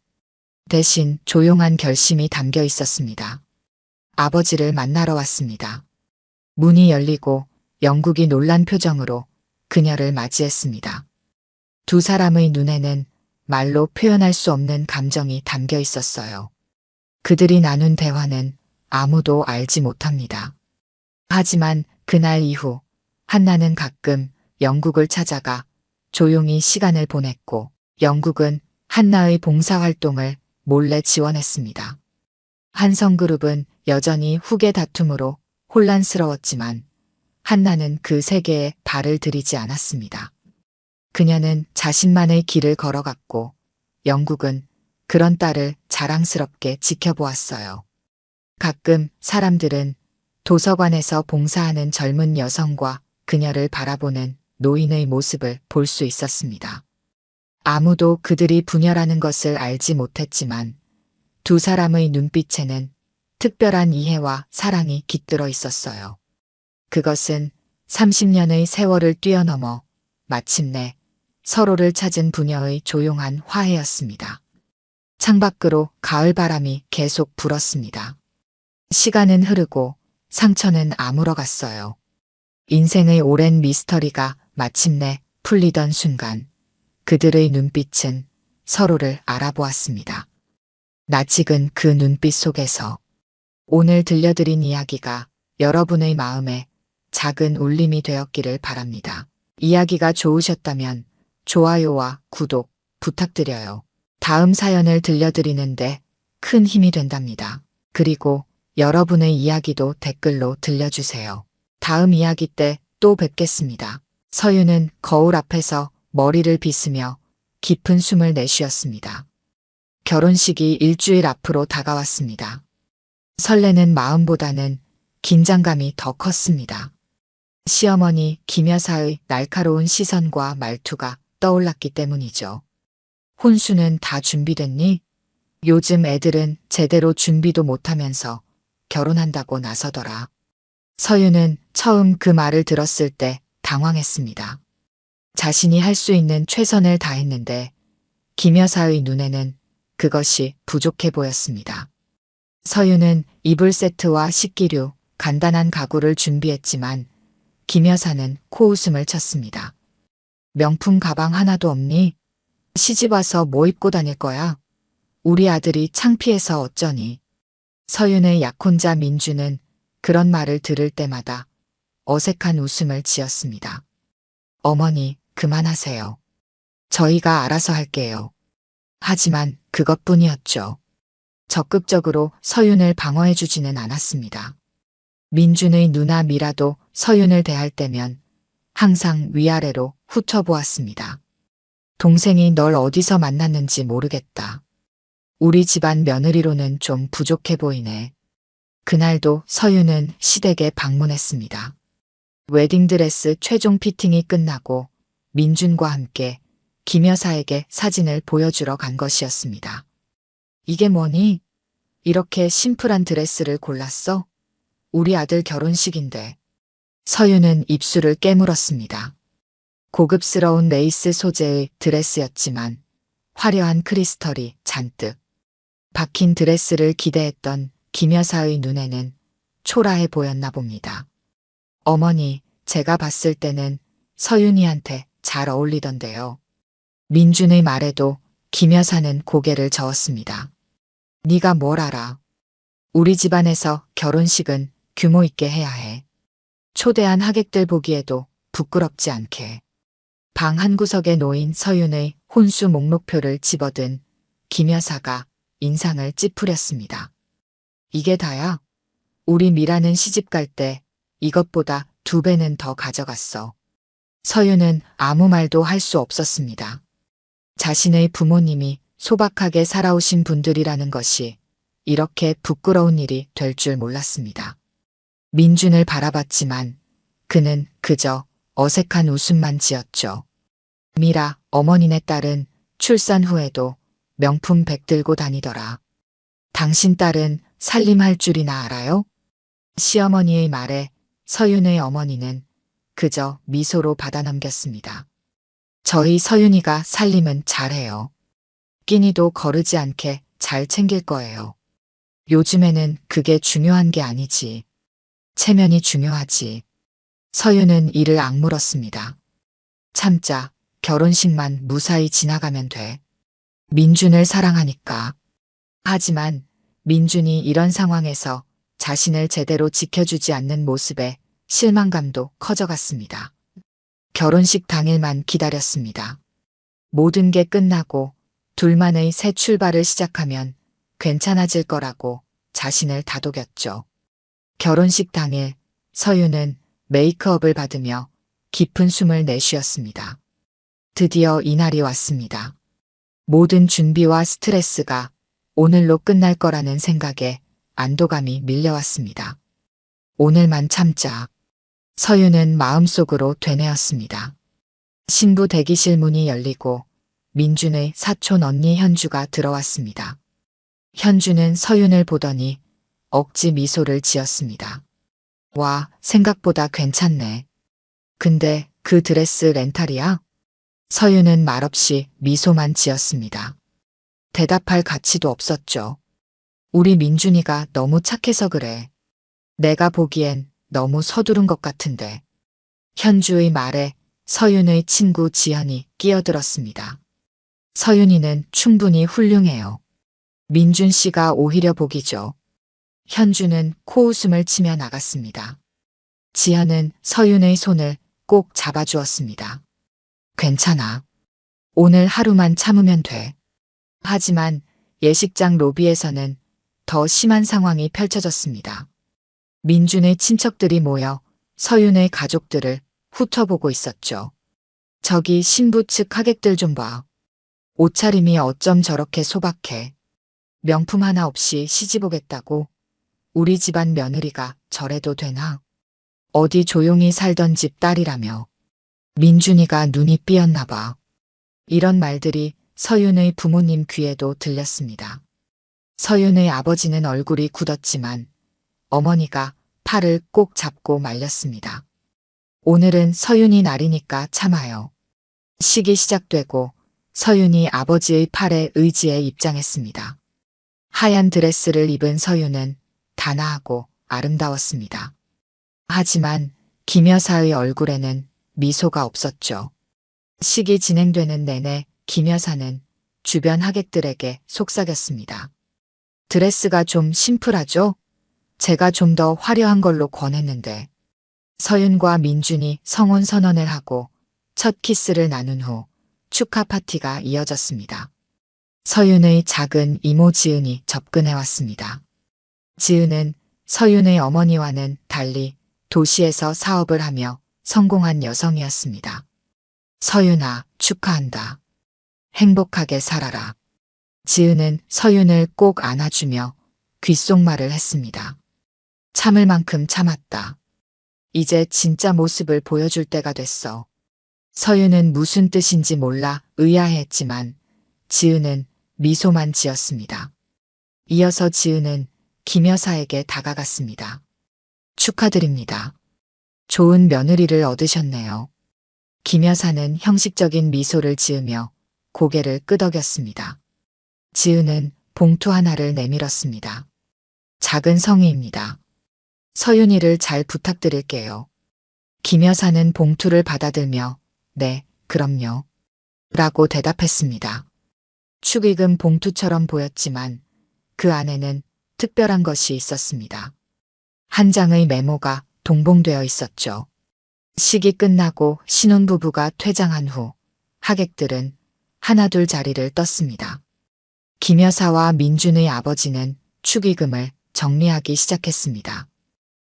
대신 조용한 결심이 담겨 있었습니다. 아버지를 만나러 왔습니다. 문이 열리고 영국이 놀란 표정으로 그녀를 맞이했습니다. 두 사람의 눈에는 말로 표현할 수 없는 감정이 담겨 있었어요. 그들이 나눈 대화는 아무도 알지 못합니다. 하지만 그날 이후 한나는 가끔 영국을 찾아가 조용히 시간을 보냈고 영국은 한나의 봉사활동을 몰래 지원했습니다. 한성그룹은 여전히 후계 다툼으로 혼란스러웠지만 한나는 그 세계에 발을 들이지 않았습니다. 그녀는 자신만의 길을 걸어갔고 영국은 그런 딸을 자랑스럽게 지켜보았어요. 가끔 사람들은 도서관에서 봉사하는 젊은 여성과 그녀를 바라보는 노인의 모습을 볼 수 있었습니다. 아무도 그들이 부녀라는 것을 알지 못했지만 두 사람의 눈빛에는 특별한 이해와 사랑이 깃들어 있었어요. 그것은 30년의 세월을 뛰어넘어 마침내 서로를 찾은 부녀의 조용한 화해였습니다. 창밖으로 가을 바람이 계속 불었습니다. 시간은 흐르고 상처는 아물어갔어요. 인생의 오랜 미스터리가 마침내 풀리던 순간 그들의 눈빛은 서로를 알아보았습니다. 낯익은 그 눈빛 속에서 오늘 들려드린 이야기가 여러분의 마음에 작은 울림이 되었기를 바랍니다. 이야기가 좋으셨다면 좋아요와 구독 부탁드려요. 다음 사연을 들려드리는데 큰 힘이 된답니다. 그리고 여러분의 이야기도 댓글로 들려주세요. 다음 이야기 때 또 뵙겠습니다. 서유는 거울 앞에서 머리를 빗으며 깊은 숨을 내쉬었습니다. 결혼식이 일주일 앞으로 다가왔습니다. 설레는 마음보다는 긴장감이 더 컸습니다. 시어머니 김여사의 날카로운 시선과 말투가 떠올랐기 때문이죠. 혼수는 다 준비됐니? 요즘 애들은 제대로 준비도 못하면서 결혼한다고 나서더라. 서유는 처음 그 말을 들었을 때 당황했습니다. 자신이 할 수 있는 최선을 다했는데 김여사의 눈에는 그것이 부족해 보였습니다. 서유는 이불 세트와 식기류, 간단한 가구를 준비했지만 김여사는 코웃음을 쳤습니다. 명품 가방 하나도 없니? 시집 와서 뭐 입고 다닐 거야? 우리 아들이 창피해서 어쩌니? 서윤의 약혼자 민주는 그런 말을 들을 때마다 어색한 웃음을 지었습니다. 어머니, 그만하세요. 저희가 알아서 할게요. 하지만 그것뿐이었죠. 적극적으로 서윤을 방어해주지는 않았습니다. 민준의 누나 미라도 서윤을 대할 때면 항상 위아래로 훑어보았습니다. 동생이 널 어디서 만났는지 모르겠다. 우리 집안 며느리로는 좀 부족해 보이네. 그날도 서윤은 시댁에 방문했습니다. 웨딩드레스 최종 피팅이 끝나고 민준과 함께 김 여사에게 사진을 보여주러 간 것이었습니다. 이게 뭐니? 이렇게 심플한 드레스를 골랐어? 우리 아들 결혼식인데. 서윤은 입술을 깨물었습니다. 고급스러운 레이스 소재의 드레스였지만 화려한 크리스털이 잔뜩 박힌 드레스를 기대했던 김 여사의 눈에는 초라해 보였나 봅니다. 어머니, 제가 봤을 때는 서윤이한테 잘 어울리던데요. 민준의 말에도 김 여사는 고개를 저었습니다. 네가 뭘 알아? 우리 집안에서 결혼식은 규모 있게 해야 해. 초대한 하객들 보기에도 부끄럽지 않게. 방 한 구석에 놓인 서윤의 혼수 목록표를 집어든 김 여사가 인상을 찌푸렸습니다. 이게 다야? 우리 미라는 시집 갈 때 이것보다 2배는 더 가져갔어. 서윤은 아무 말도 할 수 없었습니다. 자신의 부모님이 소박하게 살아오신 분들이라는 것이 이렇게 부끄러운 일이 될 줄 몰랐습니다. 민준을 바라봤지만 그는 그저 어색한 웃음만 지었죠. 미라, 어머니네 딸은 출산 후에도 명품 백 들고 다니더라. 당신 딸은 살림할 줄이나 알아요? 시어머니의 말에 서윤의 어머니는 그저 미소로 받아넘겼습니다. 저희 서윤이가 살림은 잘해요. 끼니도 거르지 않게 잘 챙길 거예요. 요즘에는 그게 중요한 게 아니지. 체면이 중요하지. 서윤은 이를 악물었습니다. 참자, 결혼식만 무사히 지나가면 돼. 민준을 사랑하니까. 하지만 민준이 이런 상황에서 자신을 제대로 지켜주지 않는 모습에 실망감도 커져갔습니다. 결혼식 당일만 기다렸습니다. 모든 게 끝나고 둘만의 새 출발을 시작하면 괜찮아질 거라고 자신을 다독였죠. 결혼식 당일 서윤은 메이크업을 받으며 깊은 숨을 내쉬었습니다. 드디어 이날이 왔습니다. 모든 준비와 스트레스가 오늘로 끝날 거라는 생각에 안도감이 밀려왔습니다. 오늘만 참자. 서윤은 마음속으로 되뇌었습니다. 신부 대기실 문이 열리고 민준의 사촌 언니 현주가 들어왔습니다. 현주는 서윤을 보더니 억지 미소를 지었습니다. 와, 생각보다 괜찮네. 근데 그 드레스 렌탈이야? 서윤은 말없이 미소만 지었습니다. 대답할 가치도 없었죠. 우리 민준이가 너무 착해서 그래. 내가 보기엔 너무 서두른 것 같은데. 현주의 말에 서윤의 친구 지연이 끼어들었습니다. 서윤이는 충분히 훌륭해요. 민준 씨가 오히려 복이죠. 현주는 코웃음을 치며 나갔습니다. 지연은 서윤의 손을 꼭 잡아주었습니다. 괜찮아. 오늘 하루만 참으면 돼. 하지만 예식장 로비에서는 더 심한 상황이 펼쳐졌습니다. 민준의 친척들이 모여 서윤의 가족들을 훑어보고 있었죠. 저기 신부 측 하객들 좀 봐. 옷차림이 어쩜 저렇게 소박해. 명품 하나 없이 시집 오겠다고? 우리 집안 며느리가 저래도 되나? 어디 조용히 살던 집 딸이라며. 민준이가 눈이 삐었나 봐. 이런 말들이 서윤의 부모님 귀에도 들렸습니다. 서윤의 아버지는 얼굴이 굳었지만 어머니가 팔을 꼭 잡고 말렸습니다. 오늘은 서윤이 날이니까 참아요. 식이 시작되고 서윤이 아버지의 팔에 의지해 입장했습니다. 하얀 드레스를 입은 서윤은 단아하고 아름다웠습니다. 하지만 김 여사의 얼굴에는 미소가 없었죠. 식이 진행되는 내내 김 여사는 주변 하객들에게 속삭였습니다. 드레스가 좀 심플하죠? 제가 좀 더 화려한 걸로 권했는데. 서윤과 민준이 성혼 선언을 하고 첫 키스를 나눈 후 축하 파티가 이어졌습니다. 서윤의 작은 이모 지은이 접근해 왔습니다. 지은은 서윤의 어머니와는 달리 도시에서 사업을 하며 성공한 여성이었습니다. 서윤아, 축하한다. 행복하게 살아라. 지은은 서윤을 꼭 안아주며 귓속말을 했습니다. 참을 만큼 참았다. 이제 진짜 모습을 보여줄 때가 됐어. 서윤은 무슨 뜻인지 몰라 의아해했지만 지은은 미소만 지었습니다. 이어서 지은은 김 여사에게 다가갔습니다. 축하드립니다. 좋은 며느리를 얻으셨네요. 김 여사는 형식적인 미소를 지으며 고개를 끄덕였습니다. 지은은 봉투 하나를 내밀었습니다. 작은 성의입니다. 서윤이를 잘 부탁드릴게요. 김 여사는 봉투를 받아들며 네, 그럼요. 라고 대답했습니다. 축의금 봉투처럼 보였지만 그 안에는 특별한 것이 있었습니다. 한 장의 메모가 동봉되어 있었죠. 식이 끝나고 신혼부부가 퇴장한 후 하객들은 하나둘 자리를 떴습니다. 김 여사와 민준의 아버지는 축의금을 정리하기 시작했습니다.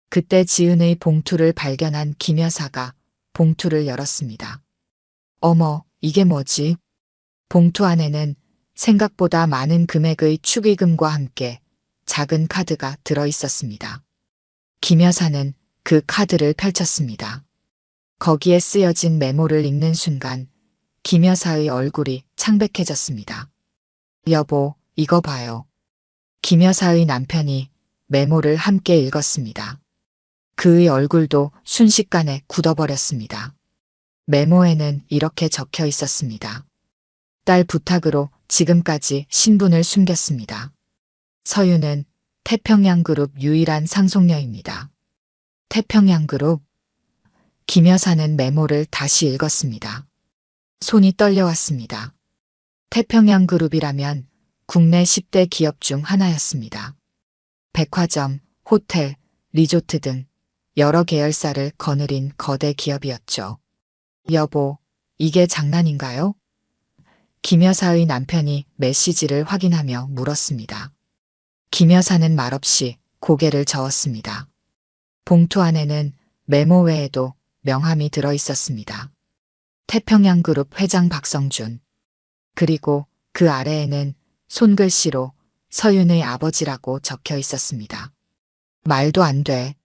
그때 지은의 봉투를 발견한 김 여사가 봉투를 열었습니다. 어머, 이게 뭐지? 봉투 안에는 생각보다 많은 금액의 축의금과 함께 작은 카드가 들어 있었습니다. 김 여사는 그 카드를 펼쳤습니다. 거기에 쓰여진 메모를 읽는 순간 김 여사의 얼굴이 창백해졌습니다. 여보, 이거 봐요. 김 여사의 남편이 메모를 함께 읽었습니다. 그의 얼굴도 순식간에 굳어버렸습니다. 메모에는 이렇게 적혀 있었습니다. 딸 부탁으로 지금까지 신분을 숨겼습니다. 서윤은 태평양그룹 유일한 상속녀입니다. 태평양그룹? 김 여사는 메모를 다시 읽었습니다. 손이 떨려왔습니다. 태평양그룹이라면 국내 10대 기업 중 하나였습니다. 백화점, 호텔, 리조트 등 여러 계열사를 거느린 거대 기업이었죠. 여보, 이게 장난인가요? 김 여사의 남편이 메시지를 확인하며 물었습니다. 김 여사는 말없이 고개를 저었습니다. 봉투 안에는 메모 외에도 명함이 들어 있었습니다. 태평양그룹 회장 박성준. 그리고 그 아래에는 손글씨로 서윤의 아버지라고 적혀 있었습니다. 말도 안 돼.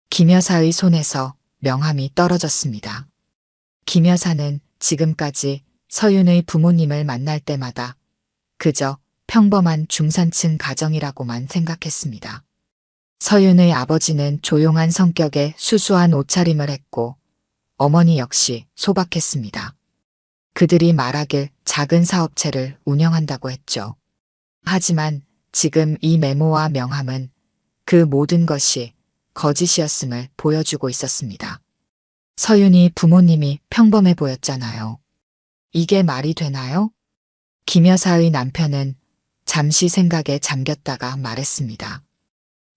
김 여사의 손에서 명함이 떨어졌습니다. 김 여사는 지금까지 서윤의 부모님을 만날 때마다 그저 평범한 중산층 가정이라고만 생각했습니다. 서윤의 아버지는 조용한 성격의 수수한 옷차림을 했고 어머니 역시 소박했습니다. 그들이 말하길 작은 사업체를 운영한다고 했죠. 하지만 지금 이 메모와 명함은 그 모든 것이 거짓이었음을 보여주고 있었습니다. 서윤이 부모님이 평범해 보였잖아요. 이게 말이 되나요? 김 여사의 남편은 잠시 생각에 잠겼다가 말했습니다.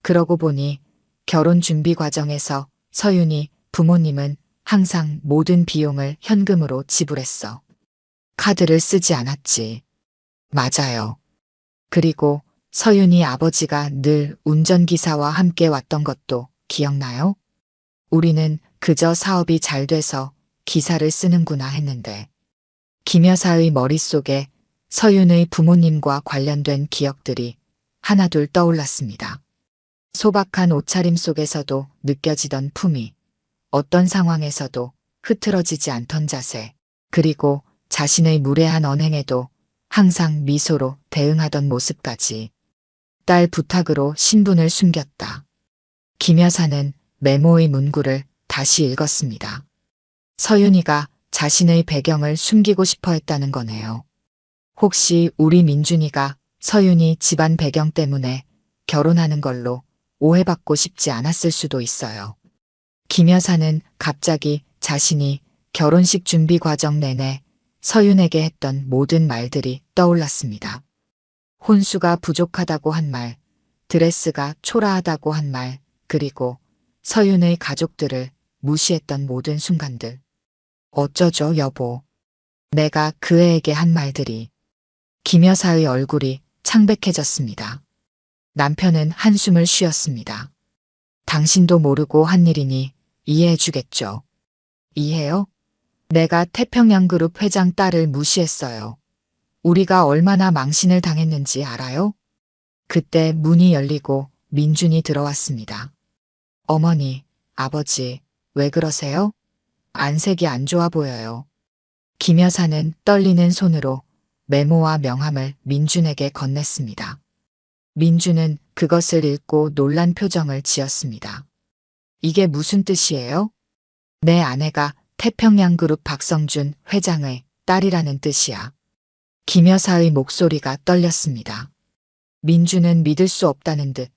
그러고 보니 결혼 준비 과정에서 서윤이 부모님은 항상 모든 비용을 현금으로 지불했어. 카드를 쓰지 않았지. 맞아요. 그리고 서윤이 아버지가 늘 운전기사와 함께 왔던 것도 기억나요? 우리는 그저 사업이 잘 돼서 기사를 쓰는구나 했는데 김 여사의 머릿속에 서윤의 부모님과 관련된 기억들이 하나둘 떠올랐습니다. 소박한 옷차림 속에서도 느껴지던 품위, 어떤 상황에서도 흐트러지지 않던 자세, 그리고 자신의 무례한 언행에도 항상 미소로 대응하던 모습까지. 딸 부탁으로 신분을 숨겼다. 김 여사는 메모의 문구를 다시 읽었습니다. 서윤이가 자신의 배경을 숨기고 싶어 했다는 거네요. 혹시 우리 민준이가 서윤이 집안 배경 때문에 결혼하는 걸로 오해받고 싶지 않았을 수도 있어요. 김 여사는 갑자기 자신이 결혼식 준비 과정 내내 서윤에게 했던 모든 말들이 떠올랐습니다. 혼수가 부족하다고 한 말, 드레스가 초라하다고 한 말, 그리고 서윤의 가족들을 무시했던 모든 순간들. 어쩌죠, 여보. 내가 그 애에게 한 말들이. 김 여사의 얼굴이 창백해졌습니다. 남편은 한숨을 쉬었습니다. 당신도 모르고 한 일이니 이해해 주겠죠. 이해요? 내가 태평양그룹 회장 딸을 무시했어요. 우리가 얼마나 망신을 당했는지 알아요? 그때 문이 열리고 민준이 들어왔습니다. 어머니, 아버지, 왜 그러세요? 안색이 안 좋아 보여요. 김 여사는 떨리는 손으로 메모와 명함을 민준에게 건넸습니다. 민준은 그것을 읽고 놀란 표정을 지었습니다. 이게 무슨 뜻이에요? 내 아내가 태평양그룹 박성준 회장의 딸이라는 뜻이야. 김 여사의 목소리가 떨렸습니다. 민준은 믿을 수 없다는 듯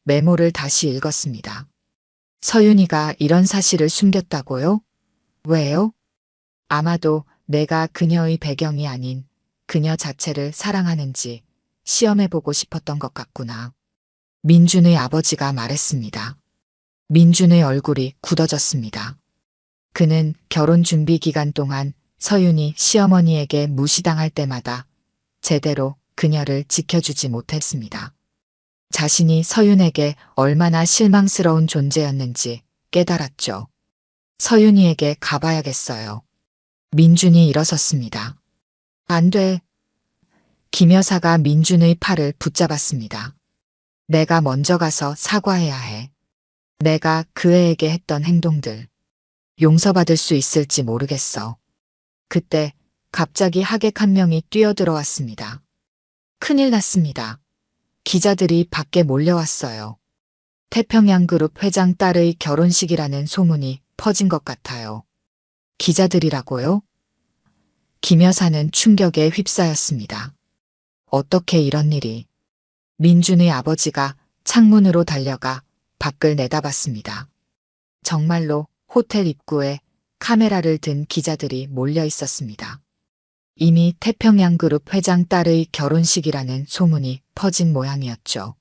메모를 다시 읽었습니다. 서윤이가 이런 사실을 숨겼다고요? 왜요? 아마도 내가 그녀의 배경이 아닌 그녀 자체를 사랑하는지 시험해보고 싶었던 것 같구나. 민준의 아버지가 말했습니다. 민준의 얼굴이 굳어졌습니다. 그는 결혼 준비 기간 동안 서윤이 시어머니에게 무시당할 때마다 제대로 그녀를 지켜주지 못했습니다. 자신이 서윤에게 얼마나 실망스러운 존재였는지 깨달았죠. 서윤이에게 가봐야겠어요. 민준이 일어섰습니다. 안 돼. 김 여사가 민준의 팔을 붙잡았습니다. 내가 먼저 가서 사과해야 해. 내가 그 애에게 했던 행동들 용서받을 수 있을지 모르겠어. 그때 갑자기 하객 한 명이 뛰어들어왔습니다. 큰일 났습니다. 기자들이 밖에 몰려왔어요. 태평양그룹 회장 딸의 결혼식이라는 소문이 퍼진 것 같아요. 기자들이라고요? 김 여사는 충격에 휩싸였습니다. 어떻게 이런 일이? 민준의 아버지가 창문으로 달려가 밖을 내다봤습니다. 정말로 호텔 입구에 카메라를 든 기자들이 몰려 있었습니다. 이미 태평양그룹 회장 딸의 결혼식이라는 소문이 퍼진 모양이었죠.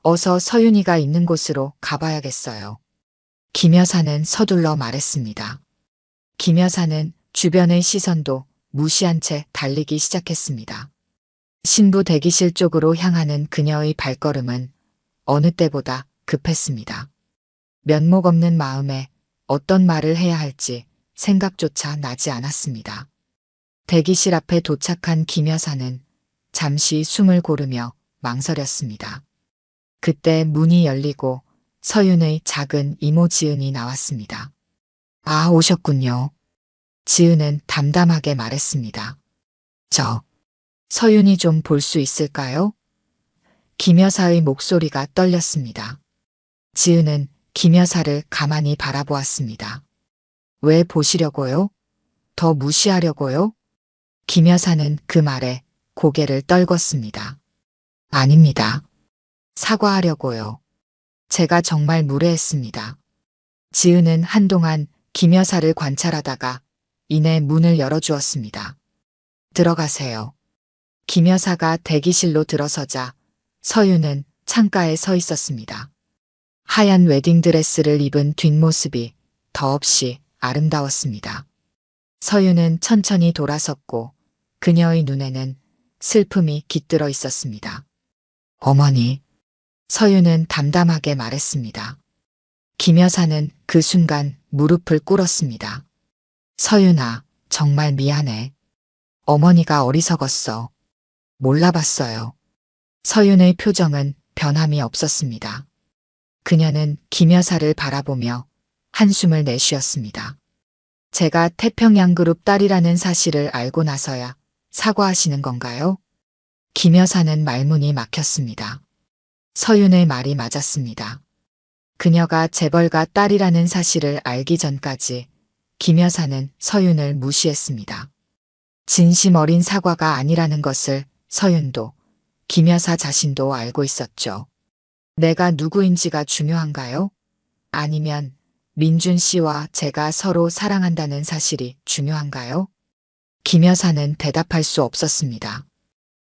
어서 서윤이가 있는 곳으로 가봐야겠어요. 김 여사는 서둘러 말했습니다. 김 여사는 주변의 시선도 무시한 채 달리기 시작했습니다. 신부 대기실 쪽으로 향하는 그녀의 발걸음은 어느 때보다 급했습니다. 면목 없는 마음에 어떤 말을 해야 할지 생각조차 나지 않았습니다. 대기실 앞에 도착한 김 여사는 잠시 숨을 고르며 망설였습니다. 그때 문이 열리고 서윤의 작은 이모 지은이 나왔습니다. 아, 오셨군요. 지은은 담담하게 말했습니다. 서윤이 좀 볼 수 있을까요? 김 여사의 목소리가 떨렸습니다. 지은은 김 여사를 가만히 바라보았습니다. 왜 보시려고요? 더 무시하려고요? 김 여사는 그 말에 고개를 떨궜습니다. 아닙니다. 사과하려고요. 제가 정말 무례했습니다. 지은은 한동안 김 여사를 관찰하다가 이내 문을 열어주었습니다. 들어가세요. 김 여사가 대기실로 들어서자 서윤은 창가에 서 있었습니다. 하얀 웨딩드레스를 입은 뒷모습이 더없이 아름다웠습니다. 서윤은 천천히 돌아섰고 그녀의 눈에는 슬픔이 깃들어 있었습니다. 어머니, 서윤은 담담하게 말했습니다. 김 여사는 그 순간 무릎을 꿇었습니다. 서윤아, 정말 미안해. 어머니가 어리석었어. 몰라봤어요. 서윤의 표정은 변함이 없었습니다. 그녀는 김 여사를 바라보며 한숨을 내쉬었습니다. 제가 태평양그룹 딸이라는 사실을 알고 나서야 사과하시는 건가요? 김 여사는 말문이 막혔습니다. 서윤의 말이 맞았습니다. 그녀가 재벌가 딸이라는 사실을 알기 전까지 김 여사는 서윤을 무시했습니다. 진심 어린 사과가 아니라는 것을 서윤도 김 여사 자신도 알고 있었죠. 내가 누구인지가 중요한가요? 아니면 민준 씨와 제가 서로 사랑한다는 사실이 중요한가요? 김 여사는 대답할 수 없었습니다.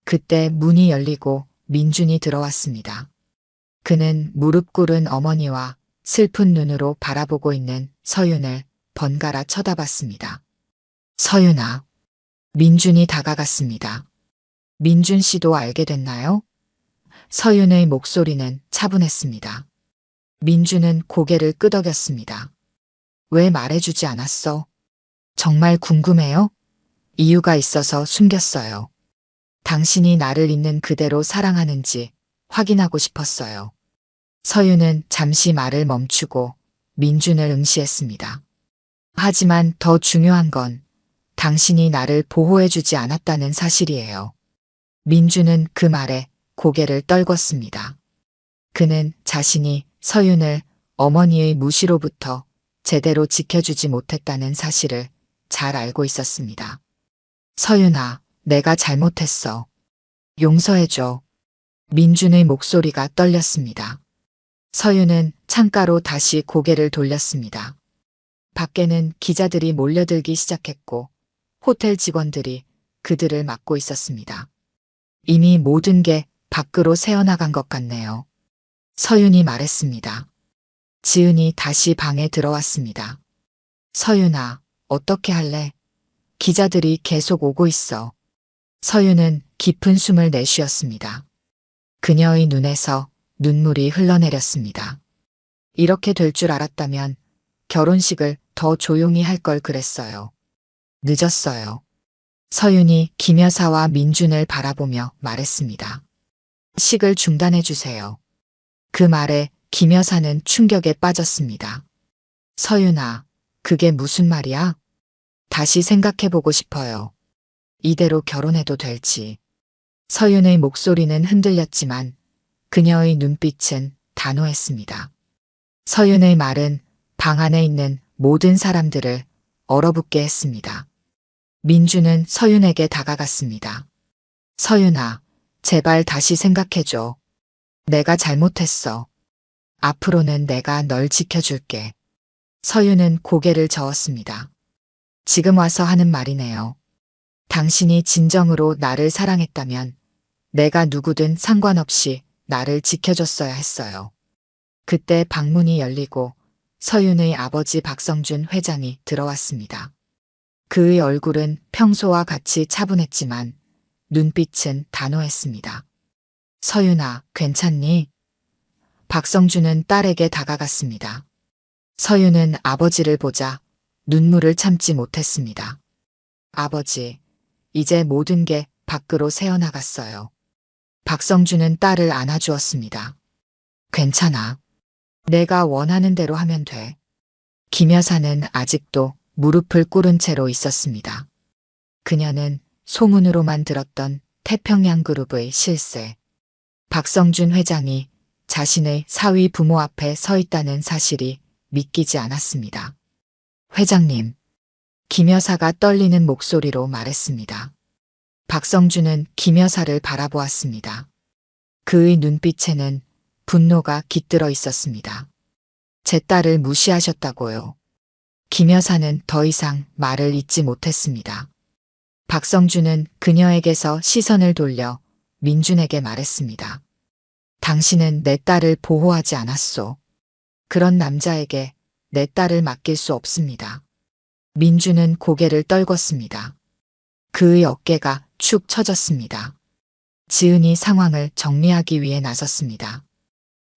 그때 문이 열리고 민준이 들어왔습니다. 그는 무릎 꿇은 어머니와 슬픈 눈으로 바라보고 있는 서윤을 번갈아 쳐다봤습니다. 서윤아. 민준이 다가갔습니다. 민준 씨도 알게 됐나요? 서윤의 목소리는 차분했습니다. 민주는 고개를 끄덕였습니다. 왜 말해주지 않았어? 정말 궁금해요? 이유가 있어서 숨겼어요. 당신이 나를 있는 그대로 사랑하는지 확인하고 싶었어요. 서윤은 잠시 말을 멈추고 민준을 응시했습니다. 하지만 더 중요한 건 당신이 나를 보호해주지 않았다는 사실이에요. 민준은 그 말에 고개를 떨궜습니다. 그는 자신이 서윤을 어머니의 무시로부터 제대로 지켜주지 못했다는 사실을 잘 알고 있었습니다. 서윤아, 내가 잘못했어. 용서해줘. 민준의 목소리가 떨렸습니다. 서윤은 창가로 다시 고개를 돌렸습니다. 밖에는 기자들이 몰려들기 시작했고 호텔 직원들이 그들을 막고 있었습니다. 이미 모든 게 밖으로 새어나간 것 같네요. 서윤이 말했습니다. 지은이 다시 방에 들어왔습니다. 서윤아, 어떻게 할래? 기자들이 계속 오고 있어. 서윤은 깊은 숨을 내쉬었습니다. 그녀의 눈에서 눈물이 흘러내렸습니다. 이렇게 될 줄 알았다면 결혼식을 더 조용히 할 걸 그랬어요. 늦었어요. 서윤이 김 여사와 민준을 바라보며 말했습니다. 식을 중단해 주세요. 그 말에 김 여사는 충격에 빠졌습니다. 서윤아, 그게 무슨 말이야? 다시 생각해보고 싶어요. 이대로 결혼해도 될지. 서윤의 목소리는 흔들렸지만 그녀의 눈빛은 단호했습니다. 서윤의 말은 방 안에 있는 모든 사람들을 얼어붙게 했습니다. 민주는 서윤에게 다가갔습니다. 서윤아, 제발 다시 생각해줘. 내가 잘못했어. 앞으로는 내가 널 지켜줄게. 서윤은 고개를 저었습니다. 지금 와서 하는 말이네요. 당신이 진정으로 나를 사랑했다면 내가 누구든 상관없이 나를 지켜줬어야 했어요. 그때 방문이 열리고 서윤의 아버지 박성준 회장이 들어왔습니다. 그의 얼굴은 평소와 같이 차분했지만 눈빛은 단호했습니다. 서윤아, 괜찮니? 박성준은 딸에게 다가갔습니다. 서윤은 아버지를 보자 눈물을 참지 못했습니다. 아버지, 이제 모든 게 밖으로 새어나갔어요. 박성준은 딸을 안아주었습니다. 괜찮아. 내가 원하는 대로 하면 돼. 김 여사는 아직도 무릎을 꿇은 채로 있었습니다. 그녀는 소문으로만 들었던 태평양 그룹의 실세, 박성준 회장이 자신의 사위 부모 앞에 서 있다는 사실이 믿기지 않았습니다. 회장님, 김 여사가 떨리는 목소리로 말했습니다. 박성준은 김 여사를 바라보았습니다. 그의 눈빛에는 분노가 깃들어 있었습니다. 제 딸을 무시하셨다고요. 김 여사는 더 이상 말을 잇지 못했습니다. 박성준은 그녀에게서 시선을 돌려 민준에게 말했습니다. 당신은 내 딸을 보호하지 않았소. 그런 남자에게 내 딸을 맡길 수 없습니다. 민준은 고개를 떨궜습니다. 그의 어깨가 축 처졌습니다. 지은이 상황을 정리하기 위해 나섰습니다.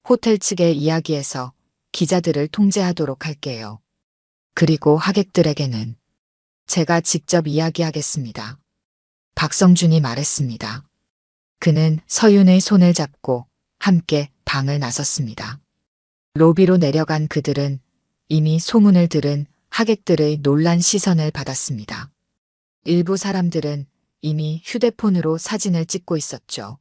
호텔 측의 이야기에서 기자들을 통제하도록 할게요. 그리고 하객들에게는 제가 직접 이야기하겠습니다. 박성준이 말했습니다. 그는 서윤의 손을 잡고 함께 방을 나섰습니다. 로비로 내려간 그들은 이미 소문을 들은 하객들의 놀란 시선을 받았습니다. 일부 사람들은 이미 휴대폰으로 사진을 찍고 있었죠.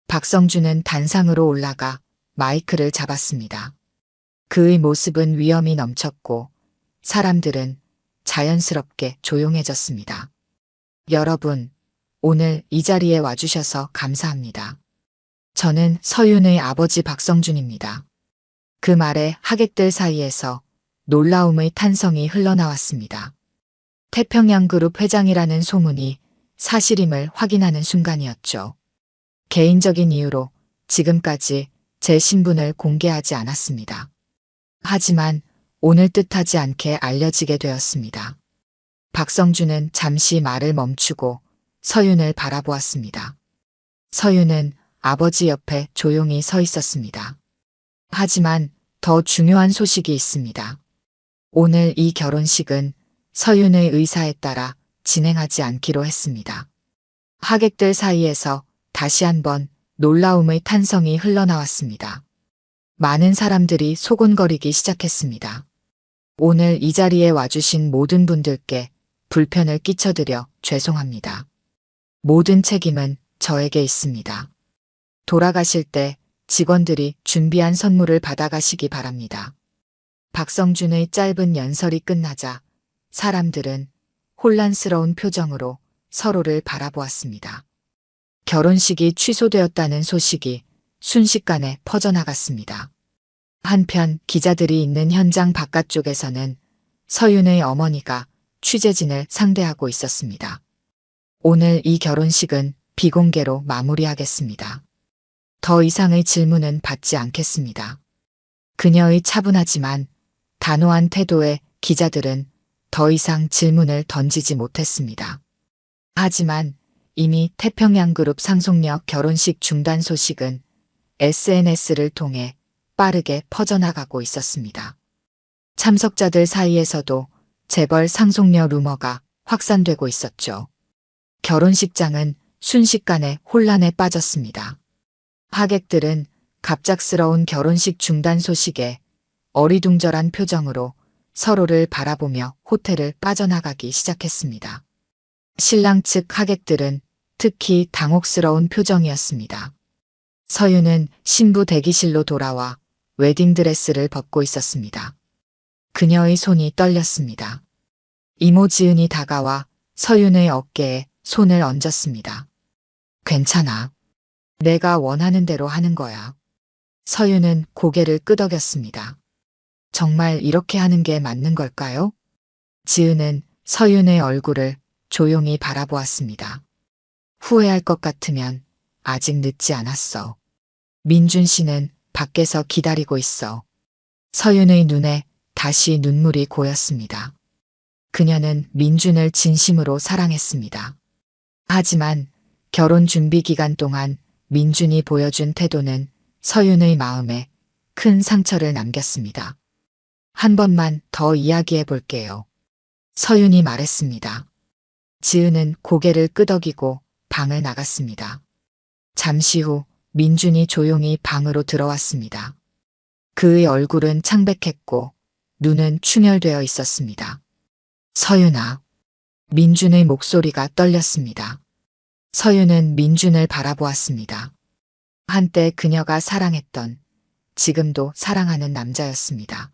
박성준은 단상으로 올라가 마이크를 잡았습니다. 그의 모습은 위험이 넘쳤고 사람들은 자연스럽게 조용해졌습니다. 여러분, 오늘 이 자리에 와주셔서 감사합니다. 저는 서윤의 아버지 박성준입니다. 그 말에 하객들 사이에서 놀라움의 탄성이 흘러나왔습니다. 태평양 그룹 회장이라는 소문이 사실임을 확인하는 순간이었죠. 개인적인 이유로 지금까지 제 신분을 공개하지 않았습니다. 하지만 오늘 뜻하지 않게 알려지게 되었습니다. 박성준은 잠시 말을 멈추고 서윤을 바라보았습니다. 서윤은 아버지 옆에 조용히 서 있었습니다. 하지만 더 중요한 소식이 있습니다. 오늘 이 결혼식은 서윤의 의사에 따라 진행하지 않기로 했습니다. 하객들 사이에서 다시 한번 놀라움의 탄성이 흘러나왔습니다. 많은 사람들이 소곤거리기 시작했습니다. 오늘 이 자리에 와주신 모든 분들께 불편을 끼쳐드려 죄송합니다. 모든 책임은 저에게 있습니다. 돌아가실 때 직원들이 준비한 선물을 받아가시기 바랍니다. 박성준의 짧은 연설이 끝나자 사람들은 혼란스러운 표정으로 서로를 바라보았습니다. 결혼식이 취소되었다는 소식이 순식간에 퍼져나갔습니다. 한편 기자들이 있는 현장 바깥쪽에서는 서윤의 어머니가 취재진을 상대하고 있었습니다. 오늘 이 결혼식은 비공개로 마무리하겠습니다. 더 이상의 질문은 받지 않겠습니다. 그녀의 차분하지만 단호한 태도에 기자들은 더 이상 질문을 던지지 못했습니다. 하지만 이미 태평양그룹 상속녀 결혼식 중단 소식은 SNS를 통해 빠르게 퍼져나가고 있었습니다. 참석자들 사이에서도 재벌 상속녀 루머가 확산되고 있었죠. 결혼식장은 순식간에 혼란에 빠졌습니다. 하객들은 갑작스러운 결혼식 중단 소식에 어리둥절한 표정으로 서로를 바라보며 호텔을 빠져나가기 시작했습니다. 신랑 측 하객들은 특히 당혹스러운 표정이었습니다. 서윤은 신부 대기실로 돌아와 웨딩드레스를 벗고 있었습니다. 그녀의 손이 떨렸습니다. 이모 지은이 다가와 서윤의 어깨에 손을 얹었습니다. 괜찮아. 내가 원하는 대로 하는 거야. 서윤은 고개를 끄덕였습니다. 정말 이렇게 하는 게 맞는 걸까요? 지은은 서윤의 얼굴을 조용히 바라보았습니다. 후회할 것 같으면 아직 늦지 않았어. 민준 씨는 밖에서 기다리고 있어. 서윤의 눈에 다시 눈물이 고였습니다. 그녀는 민준을 진심으로 사랑했습니다. 하지만 결혼 준비 기간 동안 민준이 보여준 태도는 서윤의 마음에 큰 상처를 남겼습니다. 한 번만 더 이야기해 볼게요. 서윤이 말했습니다. 지은은 고개를 끄덕이고 방을 나갔습니다. 잠시 후 민준이 조용히 방으로 들어왔습니다. 그의 얼굴은 창백했고 눈은 충혈되어 있었습니다. 서윤아. 민준의 목소리가 떨렸습니다. 서윤은 민준을 바라보았습니다. 한때 그녀가 사랑했던, 지금도 사랑하는 남자였습니다.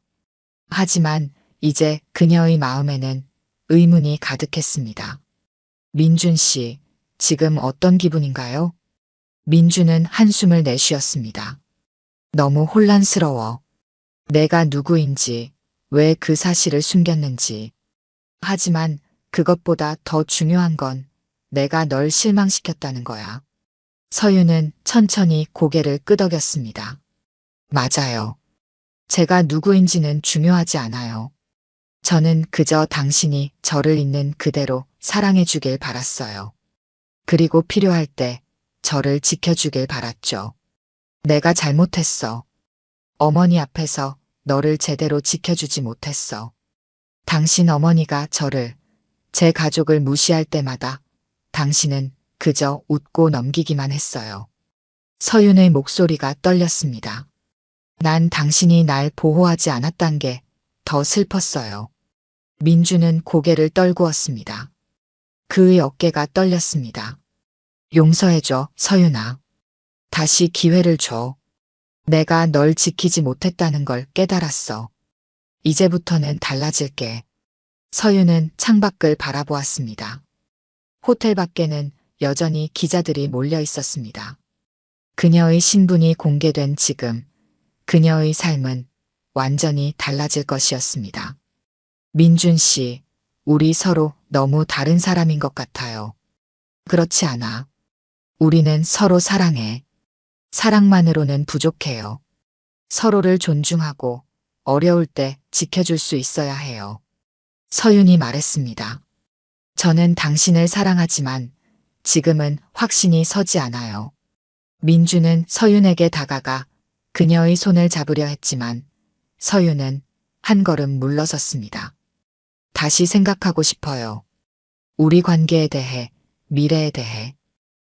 하지만 이제 그녀의 마음에는 의문이 가득했습니다. 민준 씨, 지금 어떤 기분인가요? 민준은 한숨을 내쉬었습니다. 너무 혼란스러워. 내가 누구인지, 왜 그 사실을 숨겼는지. 하지만 그것보다 더 중요한 건 내가 널 실망시켰다는 거야. 서윤은 천천히 고개를 끄덕였습니다. 맞아요. 제가 누구인지는 중요하지 않아요. 저는 그저 당신이 저를 있는 그대로 사랑해 주길 바랐어요. 그리고 필요할 때 저를 지켜주길 바랐죠. 내가 잘못했어. 어머니 앞에서 너를 제대로 지켜주지 못했어. 당신 어머니가 저를, 제 가족을 무시할 때마다 당신은 그저 웃고 넘기기만 했어요. 서윤의 목소리가 떨렸습니다. 난 당신이 날 보호하지 않았단 게 더 슬펐어요. 민주는 고개를 떨구었습니다. 그의 어깨가 떨렸습니다. 용서해줘, 서윤아. 다시 기회를 줘. 내가 널 지키지 못했다는 걸 깨달았어. 이제부터는 달라질게. 서윤은 창밖을 바라보았습니다. 호텔 밖에는 여전히 기자들이 몰려 있었습니다. 그녀의 신분이 공개된 지금, 그녀의 삶은 완전히 달라질 것이었습니다. 민준 씨, 우리 서로 너무 다른 사람인 것 같아요. 그렇지 않아. 우리는 서로 사랑해. 사랑만으로는 부족해요. 서로를 존중하고 어려울 때 지켜줄 수 있어야 해요. 서윤이 말했습니다. 저는 당신을 사랑하지만 지금은 확신이 서지 않아요. 민주는 서윤에게 다가가 그녀의 손을 잡으려 했지만 서윤은 한 걸음 물러섰습니다. 다시 생각하고 싶어요. 우리 관계에 대해, 미래에 대해.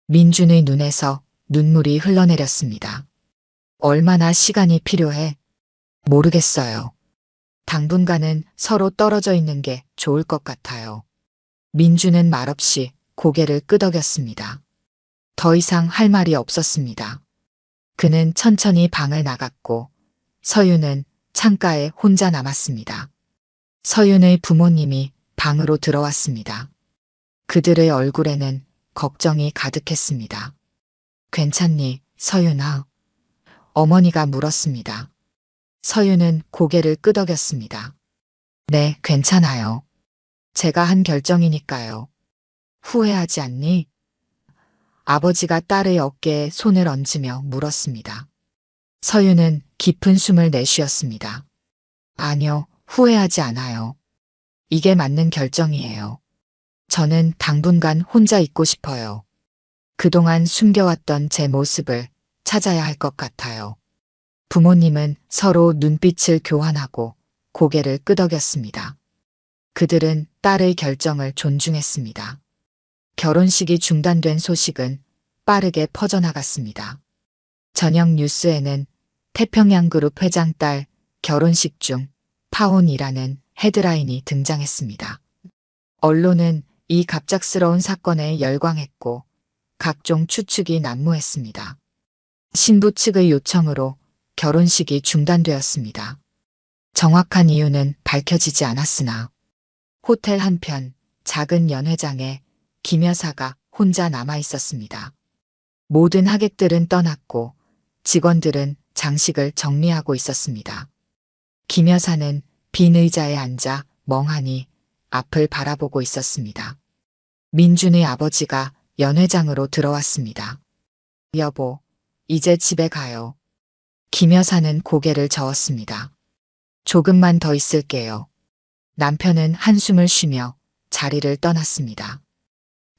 민준의 눈에서 눈물이 흘러내렸습니다. 얼마나 시간이 필요해? 모르겠어요. 당분간은 서로 떨어져 있는 게 좋을 것 같아요. 민준은 말없이 고개를 끄덕였습니다. 더 이상 할 말이 없었습니다. 그는 천천히 방을 나갔고 서윤은 창가에 혼자 남았습니다. 서윤의 부모님이 방으로 들어왔습니다. 그들의 얼굴에는 걱정이 가득했습니다. 괜찮니, 서윤아? 어머니가 물었습니다. 서윤은 고개를 끄덕였습니다. 네, 괜찮아요. 제가 한 결정이니까요. 후회하지 않니? 아버지가 딸의 어깨에 손을 얹으며 물었습니다. 서윤은 깊은 숨을 내쉬었습니다. 아니요, 후회하지 않아요. 이게 맞는 결정이에요. 저는 당분간 혼자 있고 싶어요. 그동안 숨겨왔던 제 모습을 찾아야 할 것 같아요. 부모님은 서로 눈빛을 교환하고 고개를 끄덕였습니다. 그들은 딸의 결정을 존중했습니다. 결혼식이 중단된 소식은 빠르게 퍼져나갔습니다. 저녁 뉴스에는 태평양그룹 회장 딸 결혼식 중 파혼이라는 헤드라인이 등장했습니다. 언론은 이 갑작스러운 사건에 열광했고 각종 추측이 난무했습니다. 신부 측의 요청으로 결혼식이 중단되었습니다. 정확한 이유는 밝혀지지 않았으나 호텔 한편 작은 연회장에 김 여사가 혼자 남아 있었습니다. 모든 하객들은 떠났고 직원들은 장식을 정리하고 있었습니다. 김 여사는 빈 의자에 앉아 멍하니 앞을 바라보고 있었습니다. 민준의 아버지가 연회장으로 들어왔습니다. 여보, 이제 집에 가요. 김 여사는 고개를 저었습니다. 조금만 더 있을게요. 남편은 한숨을 쉬며 자리를 떠났습니다.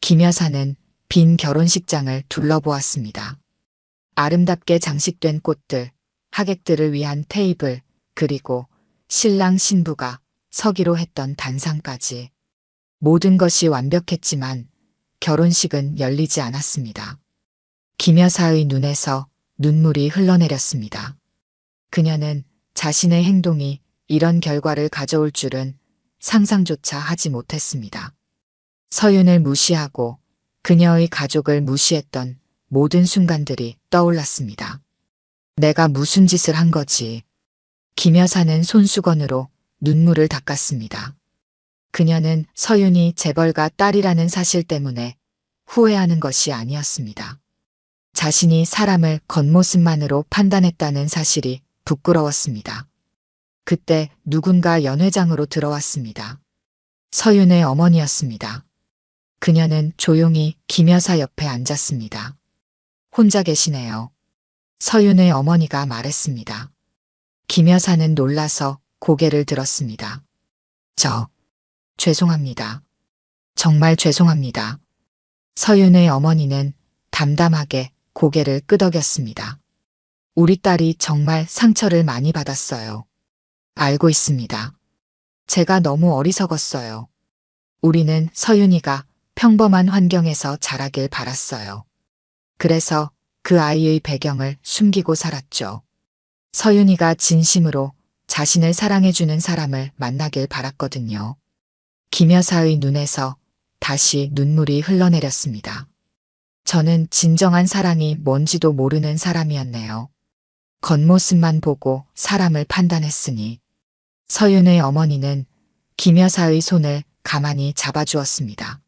김 여사는 빈 결혼식장을 둘러보았습니다. 아름답게 장식된 꽃들, 하객들을 위한 테이블, 그리고 신랑 신부가 서기로 했던 단상까지. 모든 것이 완벽했지만 결혼식은 열리지 않았습니다. 김 여사의 눈에서 눈물이 흘러내렸습니다. 그녀는 자신의 행동이 이런 결과를 가져올 줄은 상상조차 하지 못했습니다. 서윤을 무시하고 그녀의 가족을 무시했던 모든 순간들이 떠올랐습니다. 내가 무슨 짓을 한 거지? 김 여사는 손수건으로 눈물을 닦았습니다. 그녀는 서윤이 재벌가 딸이라는 사실 때문에 후회하는 것이 아니었습니다. 자신이 사람을 겉모습만으로 판단했다는 사실이 부끄러웠습니다. 그때 누군가 연회장으로 들어왔습니다. 서윤의 어머니였습니다. 그녀는 조용히 김 여사 옆에 앉았습니다. 혼자 계시네요. 서윤의 어머니가 말했습니다. 김 여사는 놀라서 고개를 들었습니다. 죄송합니다. 정말 죄송합니다. 서윤의 어머니는 담담하게 고개를 끄덕였습니다. 우리 딸이 정말 상처를 많이 받았어요. 알고 있습니다. 제가 너무 어리석었어요. 우리는 서윤이가 평범한 환경에서 자라길 바랐어요. 그래서 그 아이의 배경을 숨기고 살았죠. 서윤이가 진심으로 자신을 사랑해주는 사람을 만나길 바랐거든요. 김 여사의 눈에서 다시 눈물이 흘러내렸습니다. 저는 진정한 사랑이 뭔지도 모르는 사람이었네요. 겉모습만 보고 사람을 판단했으니. 서윤의 어머니는 김 여사의 손을 가만히 잡아주었습니다.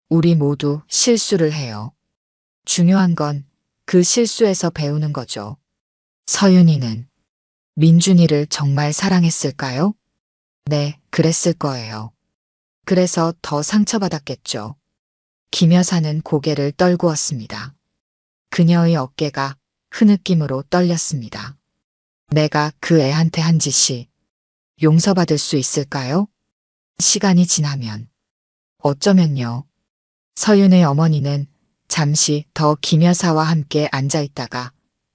우리 모두 실수를 해요. 중요한 건 그 실수에서 배우는 거죠. 서윤이는 민준이를 정말 사랑했을까요? 네, 그랬을 거예요. 그래서 더 상처받았겠죠. 김 여사는 고개를 떨구었습니다. 그녀의 어깨가 흐느낌으로 떨렸습니다. 내가 그 애한테 한 짓이 용서받을 수 있을까요? 시간이 지나면. 어쩌면요. 서윤의 어머니는 잠시 더 김 여사와 함께 앉아 있다가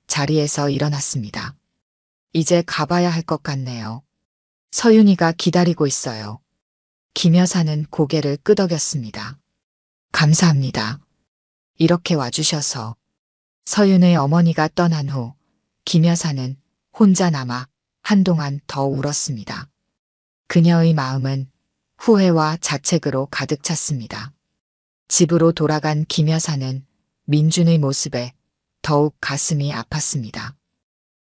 자리에서 일어났습니다. 이제 가봐야 할 것 같네요. 서윤이가 기다리고 있어요. 김 여사는 고개를 끄덕였습니다. 감사합니다. 이렇게 와주셔서. 서윤의 어머니가 떠난 후 김 여사는 혼자 남아 한동안 더 울었습니다. 그녀의 마음은 후회와 자책으로 가득 찼습니다. 집으로 돌아간 김 여사는 민준의 모습에 더욱 가슴이 아팠습니다.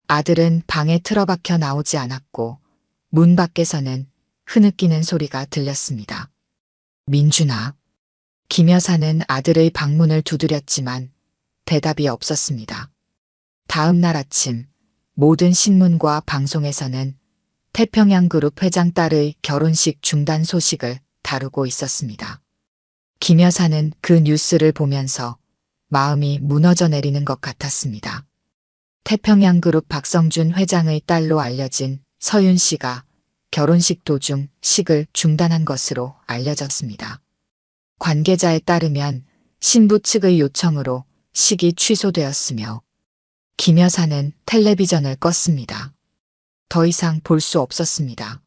아들은 방에 틀어박혀 나오지 않았고 문 밖에서는 흐느끼는 소리가 들렸습니다. 민준아. 김 여사는 아들의 방문을 두드렸지만 대답이 없었습니다. 다음 날 아침 모든 신문과 방송에서는 태평양그룹 회장 딸의 결혼식 중단 소식을 다루고 있었습니다. 김 여사는 그 뉴스를 보면서 마음이 무너져 내리는 것 같았습니다. 태평양그룹 박성준 회장의 딸로 알려진 서윤 씨가 결혼식 도중 식을 중단한 것으로 알려졌습니다. 관계자에 따르면 신부 측의 요청으로 식이 취소되었으며 김 여사는 텔레비전을 껐습니다. 더 이상 볼 수 없었습니다.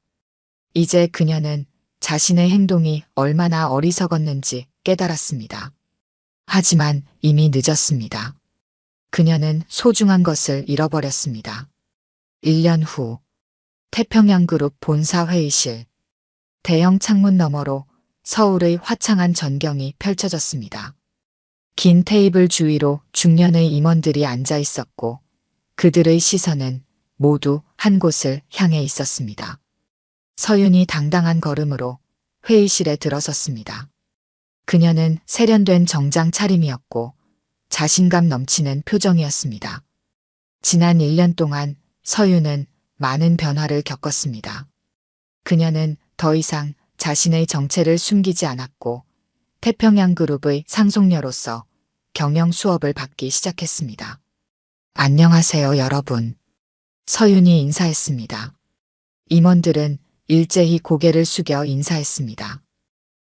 이제 그녀는 자신의 행동이 얼마나 어리석었는지 깨달았습니다. 하지만 이미 늦었습니다. 그녀는 소중한 것을 잃어버렸습니다. 1년 후 태평양그룹 본사 회의실. 대형 창문 너머로 서울의 화창한 전경이 펼쳐졌습니다. 긴 테이블 주위로 중년의 임원들이 앉아 있었고 그들의 시선은 모두 한 곳을 향해 있었습니다. 서윤이 당당한 걸음으로 회의실에 들어섰습니다. 그녀는 세련된 정장 차림이었고 자신감 넘치는 표정이었습니다. 지난 1년 동안 서윤은 많은 변화를 겪었습니다. 그녀는 더 이상 자신의 정체를 숨기지 않았고 태평양그룹의 상속녀로서 경영 수업을 받기 시작했습니다. 안녕하세요, 여러분. 서윤이 인사했습니다. 임원들은 일제히 고개를 숙여 인사했습니다.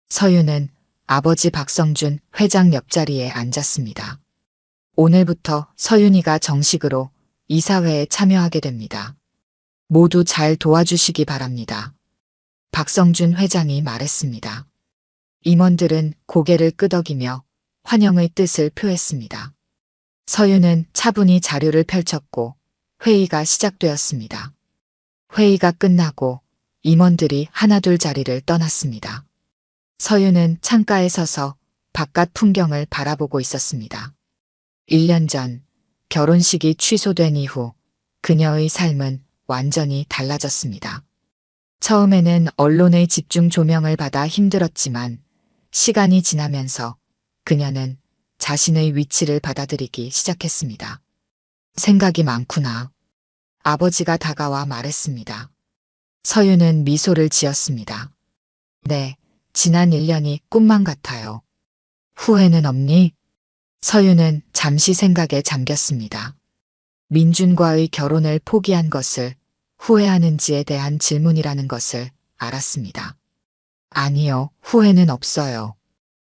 서윤은 아버지 박성준 회장 옆자리에 앉았습니다. 오늘부터 서윤이가 정식으로 이사회에 참여하게 됩니다. 모두 잘 도와주시기 바랍니다. 박성준 회장이 말했습니다. 임원들은 고개를 끄덕이며 환영의 뜻을 표했습니다. 서윤은 차분히 자료를 펼쳤고 회의가 시작되었습니다. 회의가 끝나고 임원들이 하나둘 자리를 떠났습니다. 서윤은 창가에 서서 바깥 풍경을 바라보고 있었습니다. 1년 전 결혼식이 취소된 이후 그녀의 삶은 완전히 달라졌습니다. 처음에는 언론의 집중 조명을 받아 힘들었지만 시간이 지나면서 그녀는 자신의 위치를 받아들이기 시작했습니다. 생각이 많구나. 아버지가 다가와 말했습니다. 서윤은 미소를 지었습니다. 네, 지난 1년이 꿈만 같아요. 후회는 없니? 서윤은 잠시 생각에 잠겼습니다. 민준과의 결혼을 포기한 것을 후회하는지에 대한 질문이라는 것을 알았습니다. 아니요, 후회는 없어요.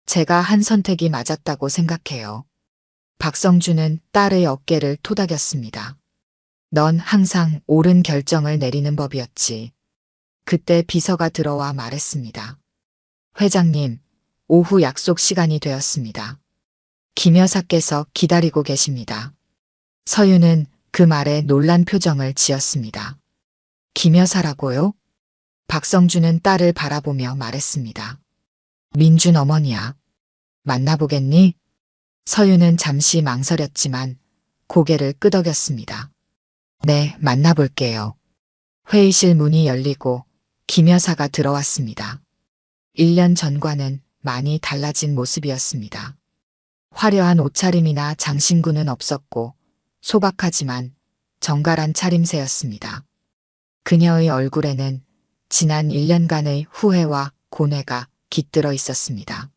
제가 한 선택이 맞았다고 생각해요. 박성준은 딸의 어깨를 토닥였습니다. 넌 항상 옳은 결정을 내리는 법이었지. 그때 비서가 들어와 말했습니다. 회장님, 오후 약속 시간이 되었습니다. 김 여사께서 기다리고 계십니다. 서윤은 그 말에 놀란 표정을 지었습니다. 김 여사라고요? 박성준은 딸을 바라보며 말했습니다. 민준 어머니야. 만나보겠니? 서윤은 잠시 망설였지만 고개를 끄덕였습니다. 네, 만나볼게요. 회의실 문이 열리고 김 여사가 들어왔습니다. 1년 전과는 많이 달라진 모습이었습니다. 화려한 옷차림이나 장신구는 없었고 소박하지만 정갈한 차림새였습니다. 그녀의 얼굴에는 지난 1년간의 후회와 고뇌가 깃들어 있었습니다.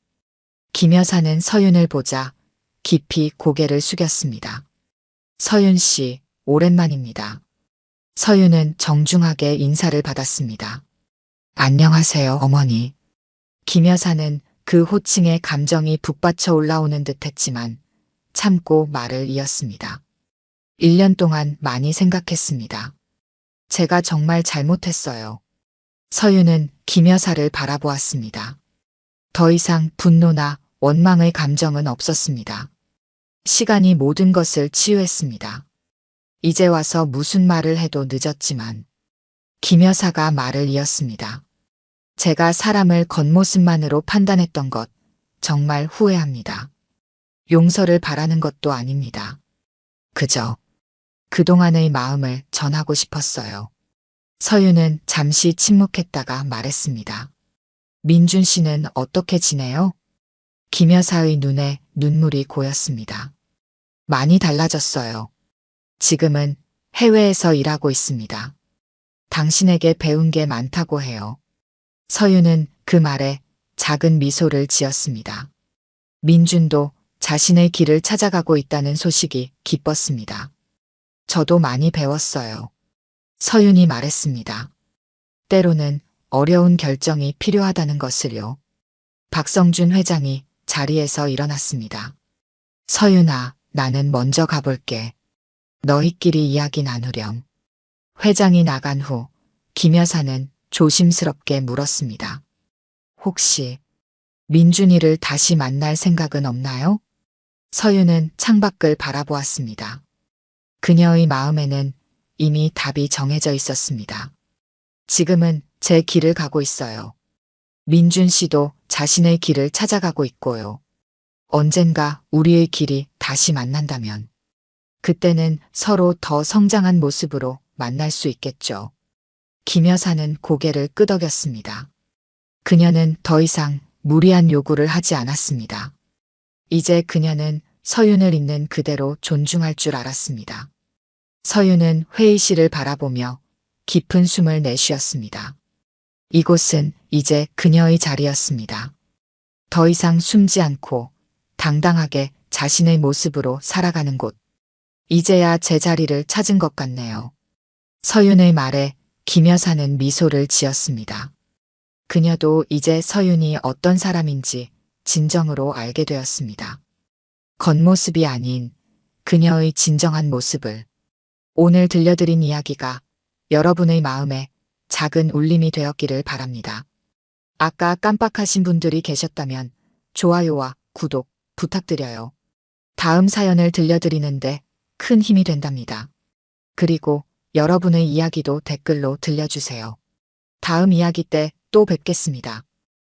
김 여사는 서윤을 보자 깊이 고개를 숙였습니다. 서윤 씨, 오랜만입니다. 서윤은 정중하게 인사를 받았습니다. 안녕하세요, 어머니. 김 여사는 그 호칭에 감정이 북받쳐 올라오는 듯 했지만 참고 말을 이었습니다. 1년 동안 많이 생각했습니다. 제가 정말 잘못했어요. 서윤은 김 여사를 바라보았습니다. 더 이상 분노나 원망의 감정은 없었습니다. 시간이 모든 것을 치유했습니다. 이제 와서 무슨 말을 해도 늦었지만 김 여사가 말을 이었습니다. 제가 사람을 겉모습만으로 판단했던 것 정말 후회합니다. 용서를 바라는 것도 아닙니다. 그저 그동안의 마음을 전하고 싶었어요. 서윤은 잠시 침묵했다가 말했습니다. 민준 씨는 어떻게 지내요? 김 여사의 눈에 눈물이 고였습니다. 많이 달라졌어요. 지금은 해외에서 일하고 있습니다. 당신에게 배운 게 많다고 해요. 서윤은 그 말에 작은 미소를 지었습니다. 민준도 자신의 길을 찾아가고 있다는 소식이 기뻤습니다. 저도 많이 배웠어요. 서윤이 말했습니다. 때로는 어려운 결정이 필요하다는 것을요. 박성준 회장이 자리에서 일어났습니다. 서윤아, 나는 먼저 가볼게. 너희끼리 이야기 나누렴. 회장이 나간 후 김 여사는 조심스럽게 물었습니다. 혹시 민준이를 다시 만날 생각은 없나요? 서윤은 창밖을 바라보았습니다. 그녀의 마음에는 이미 답이 정해져 있었습니다. 지금은 제 길을 가고 있어요. 민준 씨도 자신의 길을 찾아가고 있고요. 언젠가 우리의 길이 다시 만난다면 그때는 서로 더 성장한 모습으로 만날 수 있겠죠. 김 여사는 고개를 끄덕였습니다. 그녀는 더 이상 무리한 요구를 하지 않았습니다. 이제 그녀는 서윤을 있는 그대로 존중할 줄 알았습니다. 서윤은 회의실을 바라보며 깊은 숨을 내쉬었습니다. 이곳은 이제 그녀의 자리였습니다. 더 이상 숨지 않고 당당하게 자신의 모습으로 살아가는 곳. 이제야 제 자리를 찾은 것 같네요. 서윤의 말에 김 여사는 미소를 지었습니다. 그녀도 이제 서윤이 어떤 사람인지 진정으로 알게 되었습니다. 겉모습이 아닌 그녀의 진정한 모습을. 오늘 들려드린 이야기가 여러분의 마음에 작은 울림이 되었기를 바랍니다. 아까 깜빡하신 분들이 계셨다면 좋아요와 구독 부탁드려요. 다음 사연을 들려드리는데 큰 힘이 된답니다. 그리고 여러분의 이야기도 댓글로 들려주세요. 다음 이야기 때 또 뵙겠습니다.